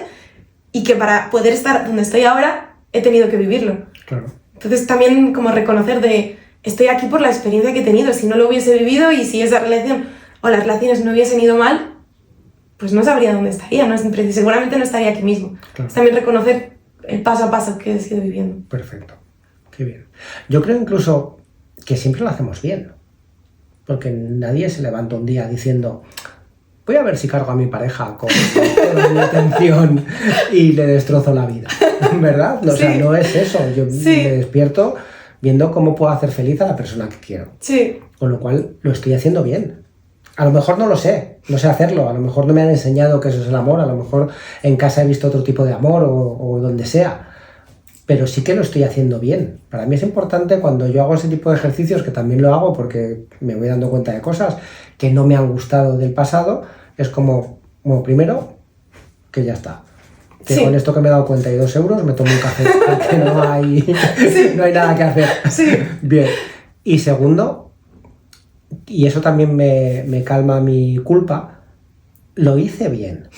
y que para poder estar donde estoy ahora he tenido que vivirlo. Claro. Entonces también como reconocer estoy aquí por la experiencia que he tenido. Si no lo hubiese vivido y si esa relación o las relaciones no hubiesen ido mal, pues no sabría dónde estaría, ¿no? Seguramente no estaría aquí mismo. Claro. Es también reconocer el paso a paso que he ido viviendo. Perfecto. Qué bien. Yo creo incluso que siempre lo hacemos bien. Porque nadie se levanta un día diciendo... Voy a ver si cargo a mi pareja con toda mi atención y le destrozo la vida, ¿verdad? O sea, no es eso. Yo me despierto viendo cómo puedo hacer feliz a la persona que quiero. Sí. Con lo cual, lo estoy haciendo bien. A lo mejor no sé hacerlo, a lo mejor no me han enseñado que eso es el amor, a lo mejor en casa he visto otro tipo de amor o donde sea, pero sí que lo estoy haciendo bien. Para mí es importante cuando yo hago ese tipo de ejercicios, que también lo hago porque me voy dando cuenta de cosas que no me han gustado del pasado, es como, bueno, primero, que ya está. Que con esto que me he dado cuenta y 2 euros me tomo un café, porque no hay nada que hacer. Sí. Bien. Y segundo, y eso también me calma mi culpa, lo hice bien.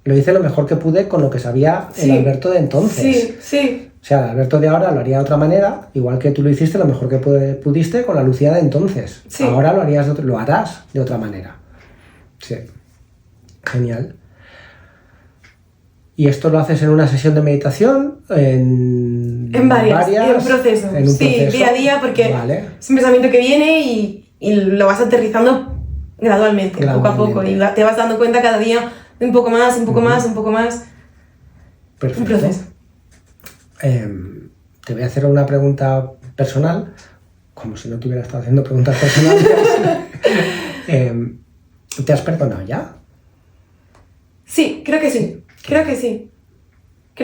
Lo hice lo mejor que pude con lo que sabía el Alberto de entonces. Sí. O sea, el Alberto de ahora lo haría de otra manera, igual que tú lo hiciste lo mejor que pudiste con la Lucía de entonces. Sí. Ahora lo harás de otra manera. Sí. Genial. ¿Y esto lo haces en una sesión de meditación? En varias. En un proceso. En un proceso. Día a día, porque es un pensamiento que viene y lo vas aterrizando gradualmente, poco a poco. Y te vas dando cuenta cada día de un poco más, un poco más, un poco más. Perfecto. Un proceso. Te voy a hacer una pregunta personal, como si no te hubiera estado haciendo preguntas personales. ¿Te has perdonado ya? Sí, creo que sí. Creo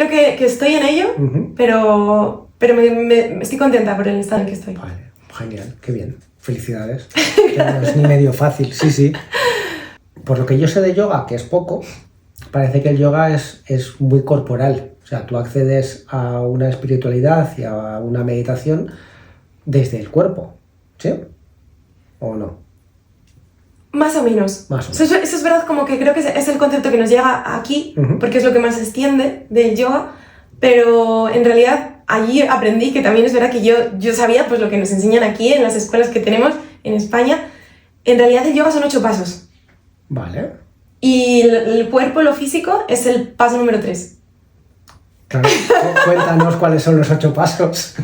que estoy en ello, pero me estoy contenta por el estado en el que estoy. Vale, genial, qué bien. Felicidades. Que no es ni medio fácil, sí. Por lo que yo sé de yoga, que es poco, parece que el yoga es muy corporal. O sea, tú accedes a una espiritualidad y a una meditación desde el cuerpo, ¿sí? ¿O no? Más o menos. Eso es verdad, como que creo que es el concepto que nos llega aquí, porque es lo que más se extiende del yoga, pero en realidad allí aprendí que también es verdad que yo sabía pues lo que nos enseñan aquí en las escuelas que tenemos en España. En realidad el yoga son 8 pasos. Vale. Y el cuerpo, lo físico, es el paso número 3. Claro, cuéntanos cuáles son los 8 pasos.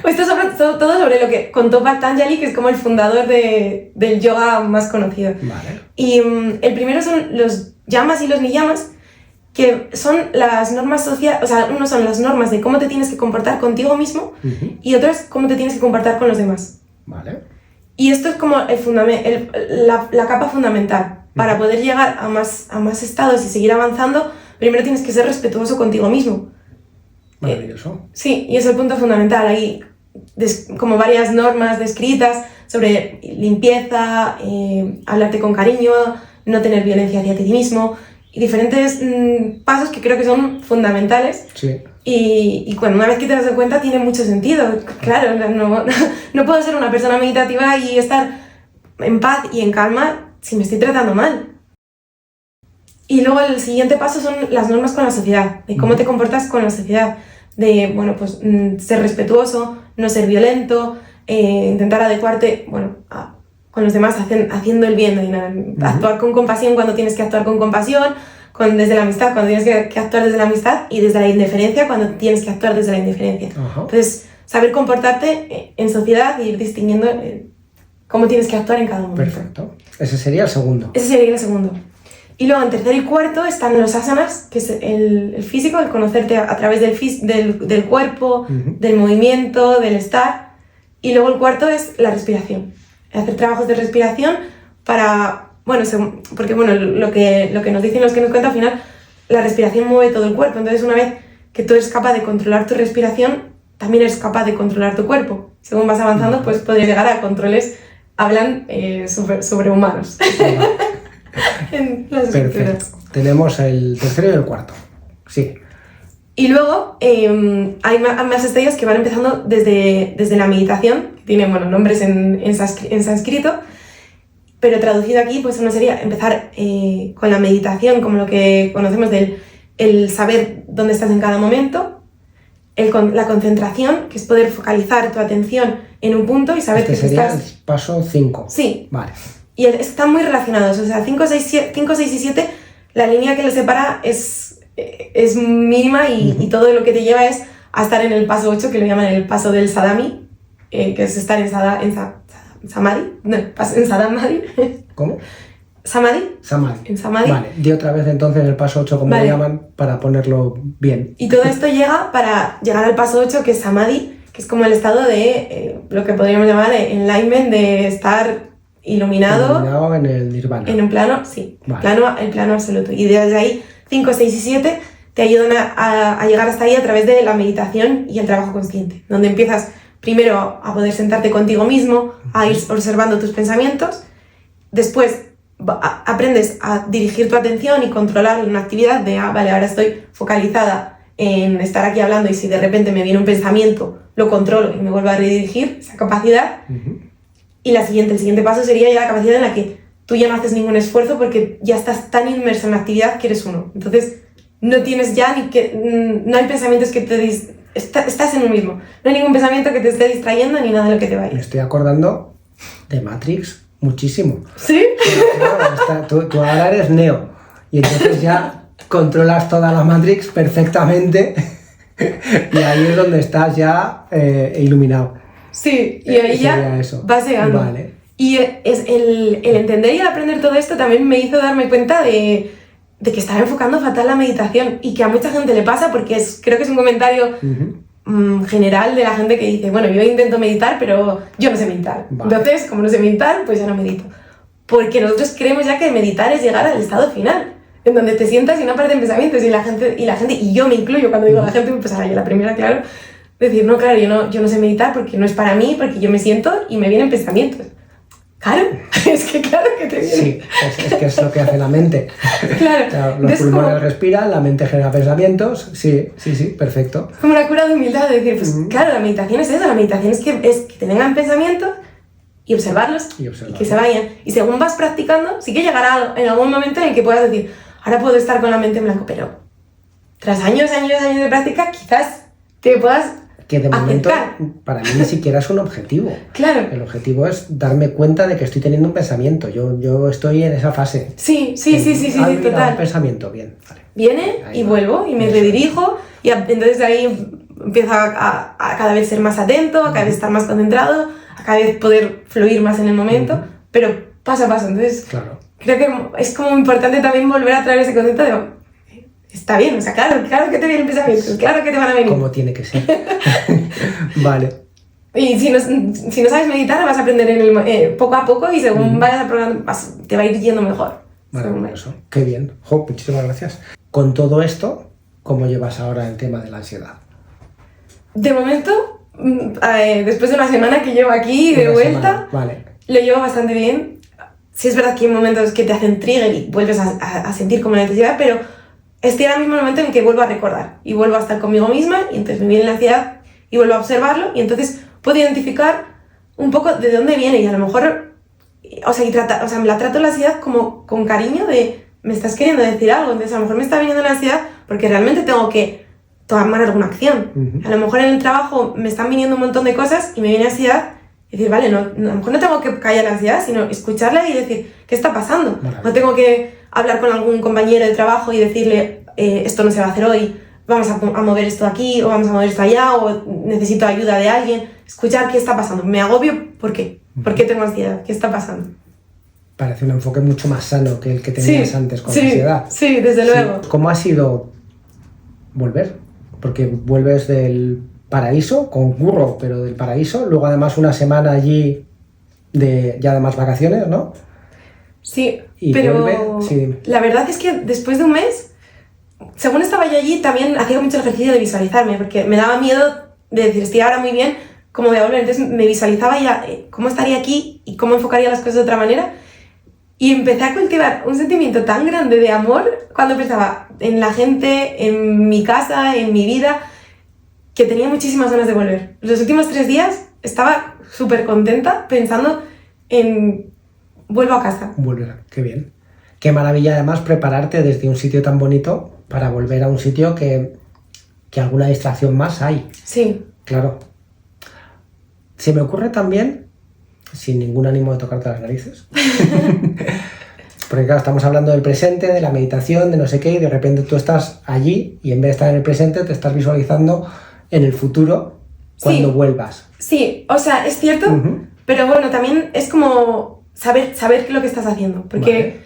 Pues todo sobre lo que contó Patanjali, que es como el fundador del yoga más conocido. Vale. Y el primero son los yamas y los niyamas, que son las normas sociales, o sea, uno son las normas de cómo te tienes que comportar contigo mismo y otro es cómo te tienes que comportar con los demás. Vale. Y esto es como la capa fundamental. Para poder llegar a más estados y seguir avanzando, primero tienes que ser respetuoso contigo mismo. Maravilloso. Sí, y es el punto fundamental. Hay como varias normas descritas sobre limpieza, hablarte con cariño, no tener violencia hacia ti mismo y diferentes pasos que creo que son fundamentales. Sí. Y cuando una vez que te das cuenta tiene mucho sentido. Claro, no puedo ser una persona meditativa y estar en paz y en calma si me estoy tratando mal. Y luego el siguiente paso son las normas con la sociedad, de cómo te comportas con la sociedad, de, bueno, pues ser respetuoso, no ser violento, intentar adecuarte, bueno, con los demás haciendo el bien, actuar con compasión cuando tienes que actuar con compasión, desde la amistad, cuando tienes que actuar desde la amistad, y desde la indiferencia, cuando tienes que actuar desde la indiferencia. Ajá. Entonces, saber comportarte en sociedad y ir distinguiendo cómo tienes que actuar en cada momento. Perfecto. Ese sería el segundo. Ese sería el segundo. Y luego en tercero y cuarto están los asanas, que es el físico, el conocerte a través del cuerpo, del movimiento, del estar. Y luego el cuarto es la respiración. Hacer trabajos de respiración para... Bueno, porque bueno, lo que nos dicen los que nos cuentan, al final, la respiración mueve todo el cuerpo. Entonces, una vez que tú eres capaz de controlar tu respiración, también eres capaz de controlar tu cuerpo. Según vas avanzando, pues podrías llegar a controles, hablan sobrehumanos. En las escrituras. Perfecto. Tenemos el tercero y el cuarto. Sí. Y luego hay más estrellas que van empezando desde la meditación, que tienen nombres en sánscrito, pero traducido aquí, pues uno sería empezar con la meditación, como lo que conocemos del el saber dónde estás en cada momento, la concentración, que es poder focalizar tu atención en un punto y saber Este que sería estás... el paso 5. Sí. Vale. Y están muy relacionados, o sea, 5, 6 y 7, la línea que les separa es mínima y todo lo que te lleva es a estar en el paso 8, que lo llaman el paso del Sadami, que es estar en Samadhi, no, en Sadamadi. ¿Cómo? Samadhi. Samadhi. En Samadhi. Vale, di otra vez entonces el paso 8, como Vale. lo llaman, para ponerlo bien. Y todo esto llega para llegar al paso 8, que es Samadhi, que es como el estado de lo que podríamos llamar enlightenment, de estar iluminado En el nirvana. en un plano, sí, Vale. el plano absoluto. Y desde ahí, 5, 6 y 7 te ayudan a llegar hasta ahí a través de la meditación y el trabajo consciente, donde empiezas primero a poder sentarte contigo mismo, a ir observando tus pensamientos, después aprendes a dirigir tu atención y controlar una actividad de, vale, ahora estoy focalizada en estar aquí hablando y si de repente me viene un pensamiento, lo controlo y me vuelvo a redirigir, esa capacidad. Y el siguiente paso sería ya la capacidad en la que tú ya no haces ningún esfuerzo porque ya estás tan inmerso en la actividad que eres uno. Entonces, no tienes ya no hay pensamientos que te estás en uno mismo. No hay ningún pensamiento que te esté distrayendo ni nada de lo que te Me vaya. estoy acordando de Matrix muchísimo. ¿Sí? Claro, tú ahora eres Neo y entonces ya controlas toda la Matrix perfectamente y ahí es donde estás ya iluminado. Sí, y ahí Sería ya eso. vas llegando. Vale. Y es el entender y el aprender todo esto también me hizo darme cuenta de que estaba enfocando fatal la meditación y que a mucha gente le pasa porque creo que es un comentario general de la gente que dice, bueno, yo intento meditar, pero yo no sé meditar. Vale. Entonces, como no sé meditar, pues ya no medito. Porque nosotros creemos ya que meditar es llegar al estado final, en donde te sientas y no aparecen pensamientos y la gente, y yo me incluyo cuando digo la gente, pues ahora yo la primera, claro, decir, no, claro, yo no sé meditar porque no es para mí, porque yo me siento y me vienen pensamientos. Claro, es que claro que te vienen. Sí, es que es lo que hace la mente. Claro. Los Entonces, pulmones respiran, la mente genera pensamientos. Sí, perfecto. como una cura de humildad, de decir, pues claro, la meditación es eso, la meditación es que te vengan pensamientos y observarlos y que se vayan. Y según vas practicando, sí que llegará en algún momento en el que puedas decir, ahora puedo estar con la mente en blanco, pero tras años de práctica, quizás te puedas Que de momento acercar. para mí ni siquiera es un objetivo. Claro. El objetivo es darme cuenta de que estoy teniendo un pensamiento. Yo estoy en esa fase. Sí, Mira, un total. pensamiento, bien. Vale. Viene Ahí y va. vuelvo y me Eso. redirijo y entonces de ahí empiezo a cada vez ser más atento, a cada vez estar más concentrado, a cada vez poder fluir más en el momento, pero paso a paso. Entonces Claro. creo que es como importante también volver a traer ese concepto de está bien, o sea, claro que te vienen pensamientos, claro que te van a venir. Como tiene que ser. Vale. Y si no sabes meditar, vas a aprender poco a poco y según vayas probando, te va a ir yendo mejor. Maravilloso. Qué bien. Jo, muchísimas gracias. Con todo esto, ¿cómo llevas ahora el tema de la ansiedad? De momento, después de una semana que llevo aquí de Una vuelta, semana. Vale. lo llevo bastante bien. Sí es verdad que hay momentos que te hacen trigger y vuelves a sentir como necesidad, pero estoy ahora mismo en el momento en que vuelvo a recordar y vuelvo a estar conmigo misma y entonces me viene la ansiedad y vuelvo a observarlo y entonces puedo identificar un poco de dónde viene y a lo mejor, me la trato la ansiedad como con cariño de me estás queriendo decir algo, entonces a lo mejor me está viniendo la ansiedad porque realmente tengo que tomar alguna acción. A lo mejor en el trabajo me están viniendo un montón de cosas y me viene ansiedad y decir, vale, a lo mejor no tengo que callar la ansiedad, sino escucharla y decir, ¿qué está pasando? Maravilla. No tengo que hablar con algún compañero de trabajo y decirle esto no se va a hacer hoy, vamos a mover esto aquí o vamos a mover esto allá o necesito ayuda de alguien. Escuchar qué está pasando. Me agobio, ¿por qué? ¿Por qué tengo ansiedad? ¿Qué está pasando? Parece un enfoque mucho más sano que el que tenías antes con la ansiedad. Sí, desde luego. ¿Cómo ha sido volver? Porque vuelves del paraíso, con curro, pero del paraíso, luego además una semana allí de ya además vacaciones, ¿no? Sí, Y pero sí. La verdad es que después de un mes, según estaba yo allí, también hacía mucho el ejercicio de visualizarme, porque me daba miedo de decir, estoy ahora muy bien, ¿cómo voy a volver? Entonces me visualizaba ya cómo estaría aquí y cómo enfocaría las cosas de otra manera. Y empecé a cultivar un sentimiento tan grande de amor cuando pensaba en la gente, en mi casa, en mi vida, que tenía muchísimas ganas de volver. Los últimos 3 días estaba súper contenta pensando en vuelvo a casa. Volver, qué bien. Qué maravilla además prepararte desde un sitio tan bonito para volver a un sitio que alguna distracción más hay. Sí. Claro. Se me ocurre también, sin ningún ánimo de tocarte las narices, porque claro, estamos hablando del presente, de la meditación, de no sé qué, y de repente tú estás allí y en vez de estar en el presente te estás visualizando en el futuro cuando vuelvas. Sí, o sea, es cierto, pero bueno, también es como saber lo que estás haciendo, porque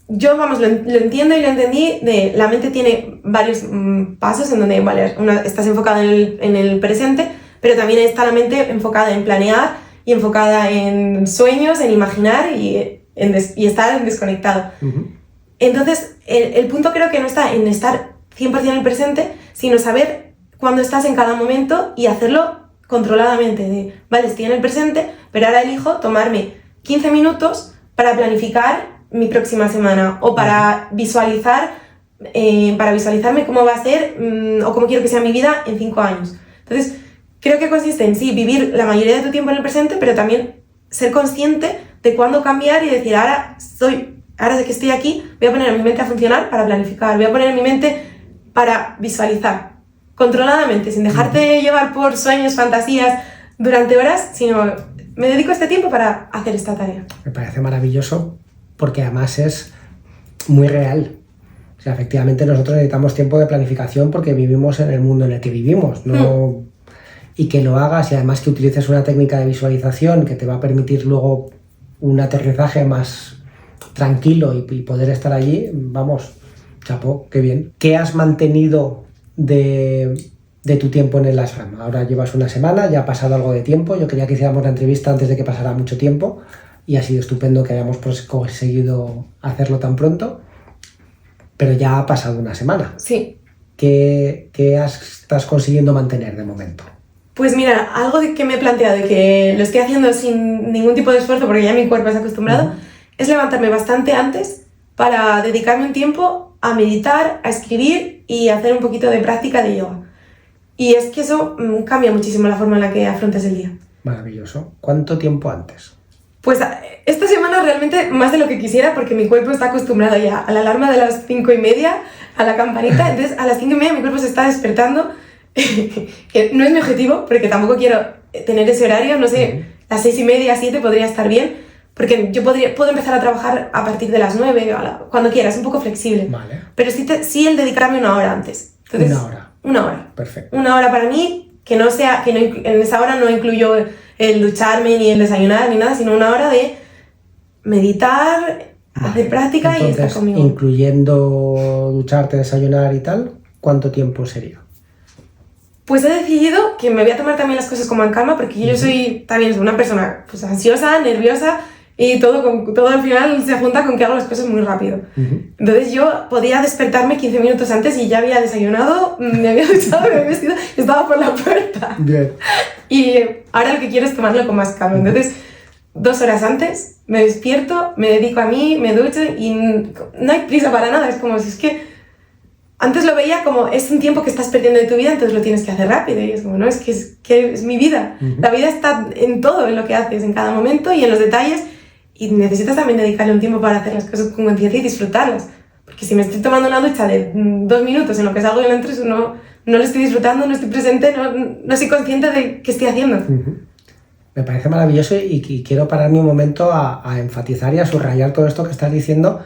yo, vamos, lo entiendo y lo entendí, la mente tiene varios pasos en donde, vale, estás enfocada en el presente, pero también está la mente enfocada en planear y enfocada en sueños, en imaginar y estar desconectado. Entonces, el punto creo que no está en estar 100% en el presente, sino saber cuándo estás en cada momento y hacerlo controladamente. Vale, estoy en el presente, pero ahora elijo tomarme 15 minutos para planificar mi próxima semana o para visualizarme cómo va a ser o cómo quiero que sea mi vida en 5 años. Entonces, creo que consiste en sí vivir la mayoría de tu tiempo en el presente, pero también ser consciente de cuándo cambiar y decir, ahora de que estoy aquí, voy a poner a mi mente a funcionar para planificar, voy a poner a mi mente para visualizar, controladamente, sin dejarte llevar por sueños, fantasías durante horas, sino me dedico este tiempo para hacer esta tarea. Me parece maravilloso porque además es muy real. O sea, efectivamente nosotros necesitamos tiempo de planificación porque vivimos en el mundo en el que vivimos, ¿no? Y que lo hagas y además que utilices una técnica de visualización que te va a permitir luego un aterrizaje más tranquilo y poder estar allí, vamos, chapó, qué bien. ¿Qué has mantenido de tu tiempo en el ashram? Ahora llevas una semana, ya ha pasado algo de tiempo, yo quería que hiciéramos la entrevista antes de que pasara mucho tiempo y ha sido estupendo que hayamos conseguido hacerlo tan pronto, pero ya ha pasado una semana. Sí. ¿Qué estás consiguiendo mantener de momento? Pues mira, algo que me he planteado y que lo estoy haciendo sin ningún tipo de esfuerzo porque ya mi cuerpo es acostumbrado, es levantarme bastante antes para dedicarme un tiempo a meditar, a escribir y hacer un poquito de práctica de yoga. Y es que eso cambia muchísimo la forma en la que afrontas el día. Maravilloso. ¿Cuánto tiempo antes? Pues esta semana realmente más de lo que quisiera porque mi cuerpo está acostumbrado ya a la alarma de las 5:30, a la campanita, entonces a las 5:30 mi cuerpo se está despertando, que no es mi objetivo porque tampoco quiero tener ese horario, no sé, las 6:30, 7 podría estar bien, porque yo puedo empezar a trabajar a partir de las 9, cuando quieras, un poco flexible. Vale. Pero sí el dedicarme una hora antes. Entonces, una hora. Perfecto. Una hora para mí, que no, en esa hora no incluyo el ducharme ni el desayunar ni nada, sino una hora de meditar, hacer práctica. Entonces, y estar conmigo. Incluyendo ducharte, desayunar y tal, ¿cuánto tiempo sería? Pues he decidido que me voy a tomar también las cosas como en calma, porque yo soy también una persona pues, ansiosa, nerviosa, y todo al final se junta con que hago las cosas muy rápido. Entonces yo podía despertarme 15 minutos antes y ya había desayunado, me había duchado, me había vestido y estaba por la puerta. Bien. Y ahora lo que quiero es tomarlo con más calma. Entonces, 2 horas antes me despierto, me dedico a mí, me ducho y no hay prisa para nada. Es como si es que antes lo veía como es un tiempo que estás perdiendo de tu vida, entonces lo tienes que hacer rápido. Y es como, no, es que es mi vida. La vida está en todo, en lo que haces, en cada momento y en los detalles. Y necesitas también dedicarle un tiempo para hacer las cosas con conciencia y disfrutarlas. Porque si me estoy tomando una ducha de 2 minutos en lo que salgo y lo entro, no lo estoy disfrutando, no estoy presente, no soy consciente de qué estoy haciendo. Me parece maravilloso y quiero pararme un momento a enfatizar y a subrayar todo esto que estás diciendo,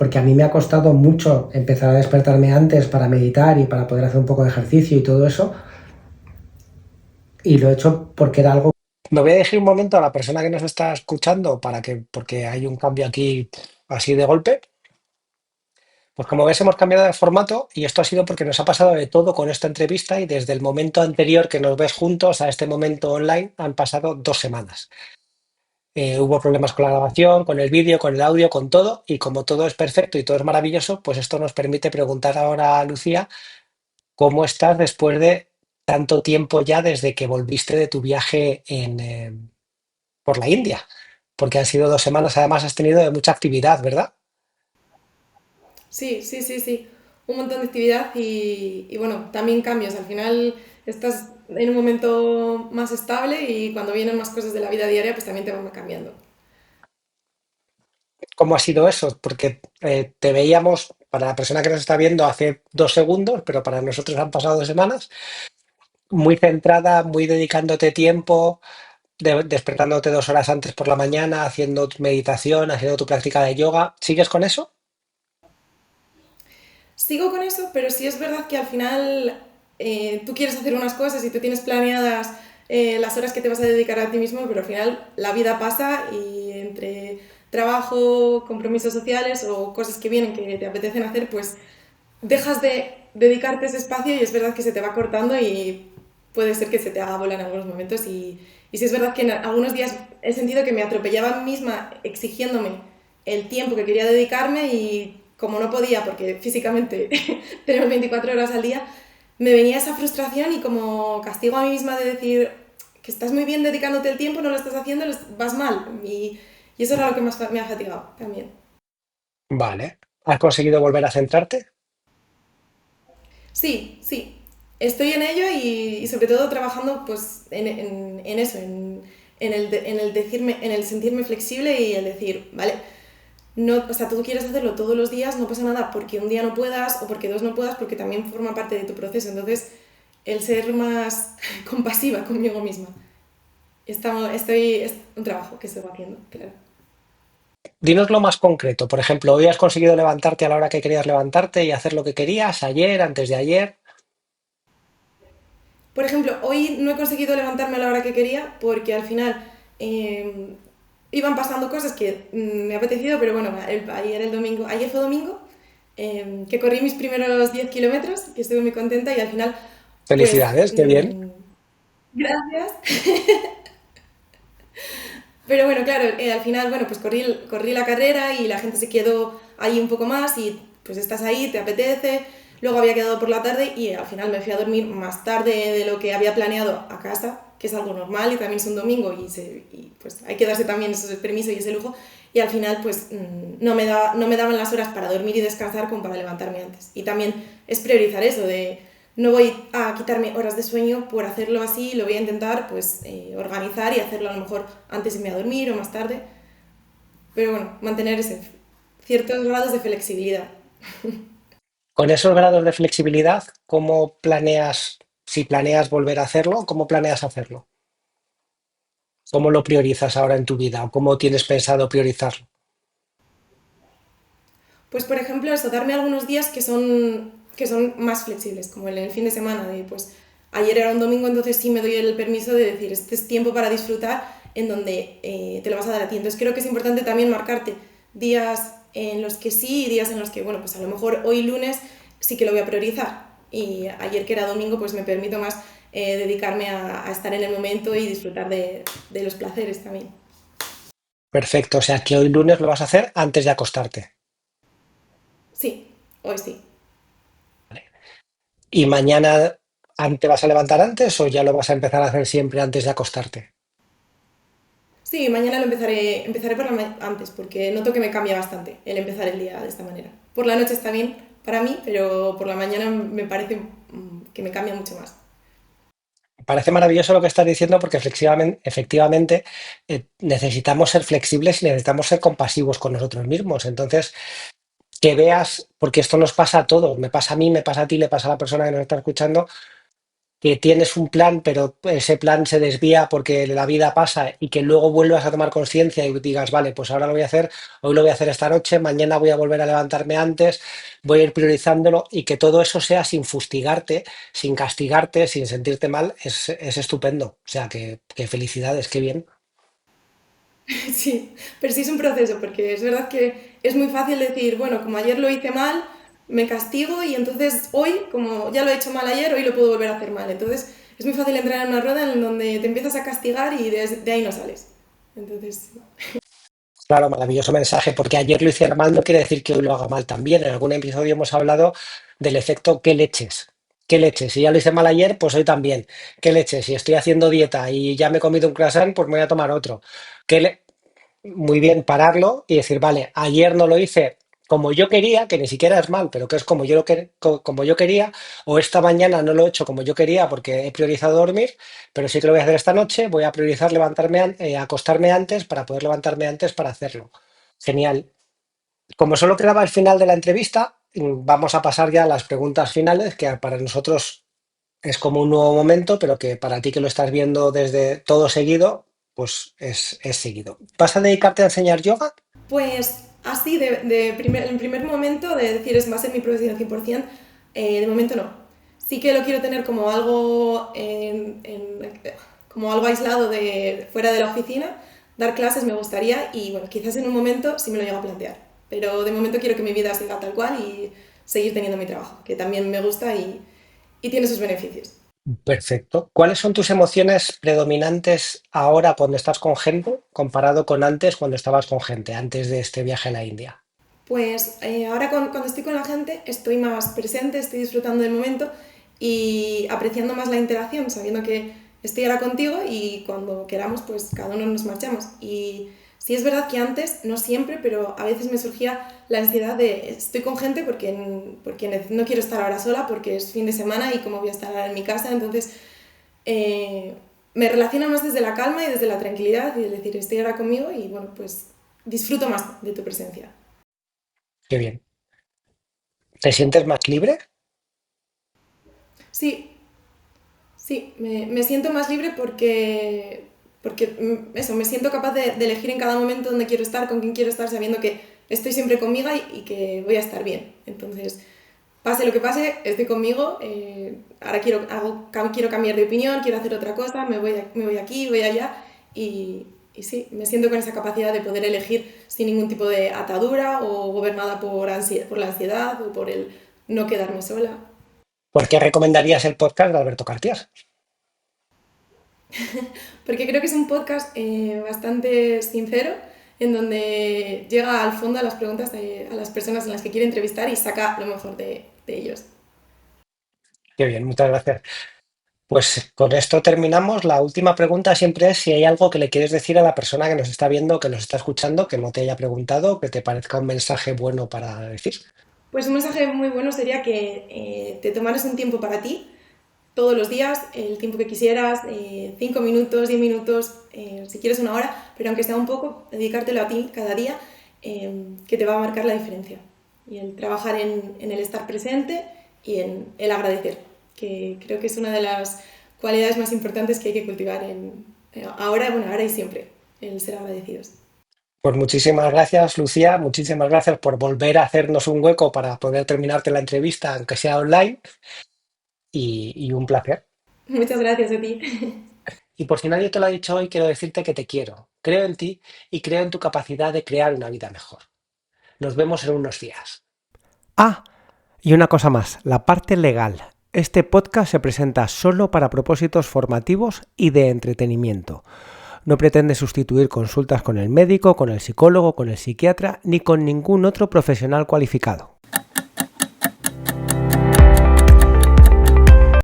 porque a mí me ha costado mucho empezar a despertarme antes para meditar y para poder hacer un poco de ejercicio y todo eso, y lo he hecho porque era algo. Me voy a decir un momento a la persona que nos está escuchando porque hay un cambio aquí así de golpe. Pues como ves, hemos cambiado de formato y esto ha sido porque nos ha pasado de todo con esta entrevista y desde el momento anterior que nos ves juntos a este momento online han pasado 2 semanas. Hubo problemas con la grabación, con el vídeo, con el audio, con todo y como todo es perfecto y todo es maravilloso, pues esto nos permite preguntar ahora a Lucía cómo estás después de tanto tiempo ya desde que volviste de tu viaje por la India, porque han sido 2 semanas, además has tenido de mucha actividad, ¿verdad? Sí, sí, sí, sí. Un montón de actividad y bueno, también cambios. Al final estás en un momento más estable y cuando vienen más cosas de la vida diaria, pues también te van cambiando. ¿Cómo ha sido eso? Porque te veíamos, para la persona que nos está viendo, hace 2 segundos, pero para nosotros han pasado 2 semanas, muy centrada, muy dedicándote tiempo, despertándote 2 horas antes por la mañana, haciendo tu meditación, haciendo tu práctica de yoga. ¿Sigues con eso? Sigo con eso, pero sí es verdad que al final tú quieres hacer unas cosas y tú tienes planeadas las horas que te vas a dedicar a ti mismo, pero al final la vida pasa y entre trabajo, compromisos sociales o cosas que vienen que te apetecen hacer, pues dejas de dedicarte ese espacio y es verdad que se te va cortando y puede ser que se te haga bola en algunos momentos y sí es verdad que en algunos días he sentido que me atropellaba a mí misma exigiéndome el tiempo que quería dedicarme y como no podía porque físicamente tenemos 24 horas al día, me venía esa frustración y como castigo a mí misma de decir que estás muy bien dedicándote el tiempo, no lo estás haciendo, vas mal y eso era lo que más me ha fatigado también. Vale. ¿Has conseguido volver a centrarte? Sí, sí. Estoy en ello y sobre todo trabajando pues en eso, en el decirme, en el sentirme flexible y el decir, vale, no, o sea, tú quieres hacerlo todos los días, no pasa nada porque un día no puedas o porque dos no puedas, porque también forma parte de tu proceso. Entonces, el ser más compasiva conmigo misma. Es un trabajo que estoy haciendo, claro. Dinos lo más concreto. Por ejemplo, hoy has conseguido levantarte a la hora que querías levantarte y hacer lo que querías, ayer, antes de ayer. Por ejemplo, hoy no he conseguido levantarme a la hora que quería porque al final iban pasando cosas que me ha apetecido, pero bueno, ayer fue domingo, que corrí mis primeros 10 kilómetros, que estuve muy contenta y al final, pues, Felicidades, qué bien. gracias. Pero bueno, claro, al final, bueno, pues corrí la carrera y la gente se quedó ahí un poco más y pues estás ahí, te apetece. Luego había quedado por la tarde y al final me fui a dormir más tarde de lo que había planeado a casa, que es algo normal y también es un domingo y pues hay que darse también ese permiso y ese lujo. Y al final pues no me daban las horas para dormir y descansar como para levantarme antes. Y también es priorizar eso de no voy a quitarme horas de sueño por hacerlo así, lo voy a intentar pues organizar y hacerlo a lo mejor antes de irme a dormir o más tarde. Pero bueno, mantener ciertos grados de flexibilidad. Con esos grados de flexibilidad, ¿cómo planeas, si planeas volver a hacerlo, cómo planeas hacerlo? ¿Cómo lo priorizas ahora en tu vida o cómo tienes pensado priorizarlo? Pues por ejemplo eso, darme algunos días que son más flexibles, como el fin de semana, de pues ayer era un domingo, entonces sí me doy el permiso de decir, este es tiempo para disfrutar en donde te lo vas a dar a ti. Entonces creo que es importante también marcarte días en los que sí y días en los que, bueno, pues a lo mejor hoy lunes sí que lo voy a priorizar y ayer que era domingo pues me permito más dedicarme a estar en el momento y disfrutar de los placeres también. Perfecto, o sea que hoy lunes lo vas a hacer antes de acostarte. Sí, hoy sí. ¿Y mañana te vas a levantar antes o ya lo vas a empezar a hacer siempre antes de acostarte? Sí, mañana empezaré por antes, porque noto que me cambia bastante el empezar el día de esta manera. Por la noche está bien para mí, pero por la mañana me parece que me cambia mucho más. Parece maravilloso lo que estás diciendo porque efectivamente necesitamos ser flexibles y necesitamos ser compasivos con nosotros mismos. Entonces, que veas, porque esto nos pasa a todos, me pasa a mí, me pasa a ti, le pasa a la persona que nos está escuchando, que tienes un plan, pero ese plan se desvía porque la vida pasa y que luego vuelvas a tomar conciencia y digas, vale, pues ahora lo voy a hacer, hoy lo voy a hacer esta noche, mañana voy a volver a levantarme antes, voy a ir priorizándolo y que todo eso sea sin fustigarte, sin castigarte, sin sentirte mal, es estupendo. O sea, que felicidades, qué bien. Sí, pero sí es un proceso, porque es verdad que es muy fácil decir, bueno, como ayer lo hice mal, me castigo y entonces hoy, como ya lo he hecho mal ayer, hoy lo puedo volver a hacer mal. Entonces es muy fácil entrar en una rueda en donde te empiezas a castigar y de ahí no sales. Entonces, Claro, maravilloso mensaje, porque ayer lo hice mal no quiere decir que hoy lo haga mal también. En algún episodio hemos hablado del efecto qué leches. ¿Qué leches? Si ya lo hice mal ayer, pues hoy también. ¿Qué leches? Si estoy haciendo dieta y ya me he comido un croissant, pues me voy a tomar otro. ¿Qué le- Muy bien, pararlo y decir, vale, ayer no lo hice como yo quería, que ni siquiera es mal, pero que es como como yo quería, o esta mañana no lo he hecho como yo quería porque he priorizado dormir, pero sí que lo voy a hacer esta noche, voy a priorizar acostarme antes para poder levantarme antes para hacerlo. Genial. Como solo quedaba el final de la entrevista, vamos a pasar ya a las preguntas finales, que para nosotros es como un nuevo momento, pero que para ti que lo estás viendo desde todo seguido, pues es seguido. ¿Vas a dedicarte a enseñar yoga? pues así, en primer momento, de decir es va a ser mi profesión 100%, de momento no. Sí que lo quiero tener como algo, como algo aislado de, fuera de la oficina. Dar clases me gustaría y bueno, quizás en un momento sí me lo llego a plantear. Pero de momento quiero que mi vida siga tal cual y seguir teniendo mi trabajo, que también me gusta y tiene sus beneficios. Perfecto. ¿Cuáles son tus emociones predominantes ahora cuando estás con gente comparado con antes cuando estabas con gente, antes de este viaje a la India? Pues ahora cuando estoy con la gente estoy más presente, estoy disfrutando del momento y apreciando más la interacción, sabiendo que estoy ahora contigo y cuando queramos pues cada uno nos marchamos. Y sí es verdad que antes, no siempre, pero a veces me surgía la ansiedad de estoy con gente porque no quiero estar ahora sola porque es fin de semana y como voy a estar ahora en mi casa, entonces eh, me relaciono más desde la calma y desde la tranquilidad y de decir estoy ahora conmigo y bueno pues disfruto más de tu presencia. Qué bien. ¿Te sientes más libre? Sí, sí, me siento más libre porque eso, me siento capaz de elegir en cada momento dónde quiero estar, con quién quiero estar, sabiendo que estoy siempre conmigo y que voy a estar bien. Entonces, pase lo que pase, estoy conmigo, ahora quiero cambiar de opinión, quiero hacer otra cosa, me voy aquí, voy allá y sí, me siento con esa capacidad de poder elegir sin ningún tipo de atadura o gobernada por la ansiedad o por el no quedarme sola. ¿Por qué recomendarías el podcast de Alberto Cartier? Porque creo que es un podcast bastante sincero, en donde llega al fondo a las preguntas a las personas en las que quiere entrevistar y saca lo mejor de ellos. Qué bien, muchas gracias. Pues con esto terminamos. La última pregunta siempre es si hay algo que le quieres decir a la persona que nos está viendo, que nos está escuchando, que no te haya preguntado, que te parezca un mensaje bueno para decir. Pues un mensaje muy bueno sería que te tomaras un tiempo para ti, todos los días, el tiempo que quisieras, 5 minutos, 10 minutos, si quieres una hora, pero aunque sea un poco, dedicártelo a ti cada día, que te va a marcar la diferencia. Y el trabajar en el estar presente y en el agradecer, que creo que es una de las cualidades más importantes que hay que cultivar ahora, bueno, ahora y siempre, el ser agradecidos. Pues muchísimas gracias, Lucía. Muchísimas gracias por volver a hacernos un hueco para poder terminarte la entrevista, aunque sea online, y un placer. Muchas gracias a ti. Y por si nadie te lo ha dicho hoy, quiero decirte que te quiero. Creo en ti y creo en tu capacidad de crear una vida mejor. Nos vemos en unos días. Ah, y una cosa más, la parte legal. Este podcast se presenta solo para propósitos formativos y de entretenimiento. No pretende sustituir consultas con el médico, con el psicólogo, con el psiquiatra, ni con ningún otro profesional cualificado.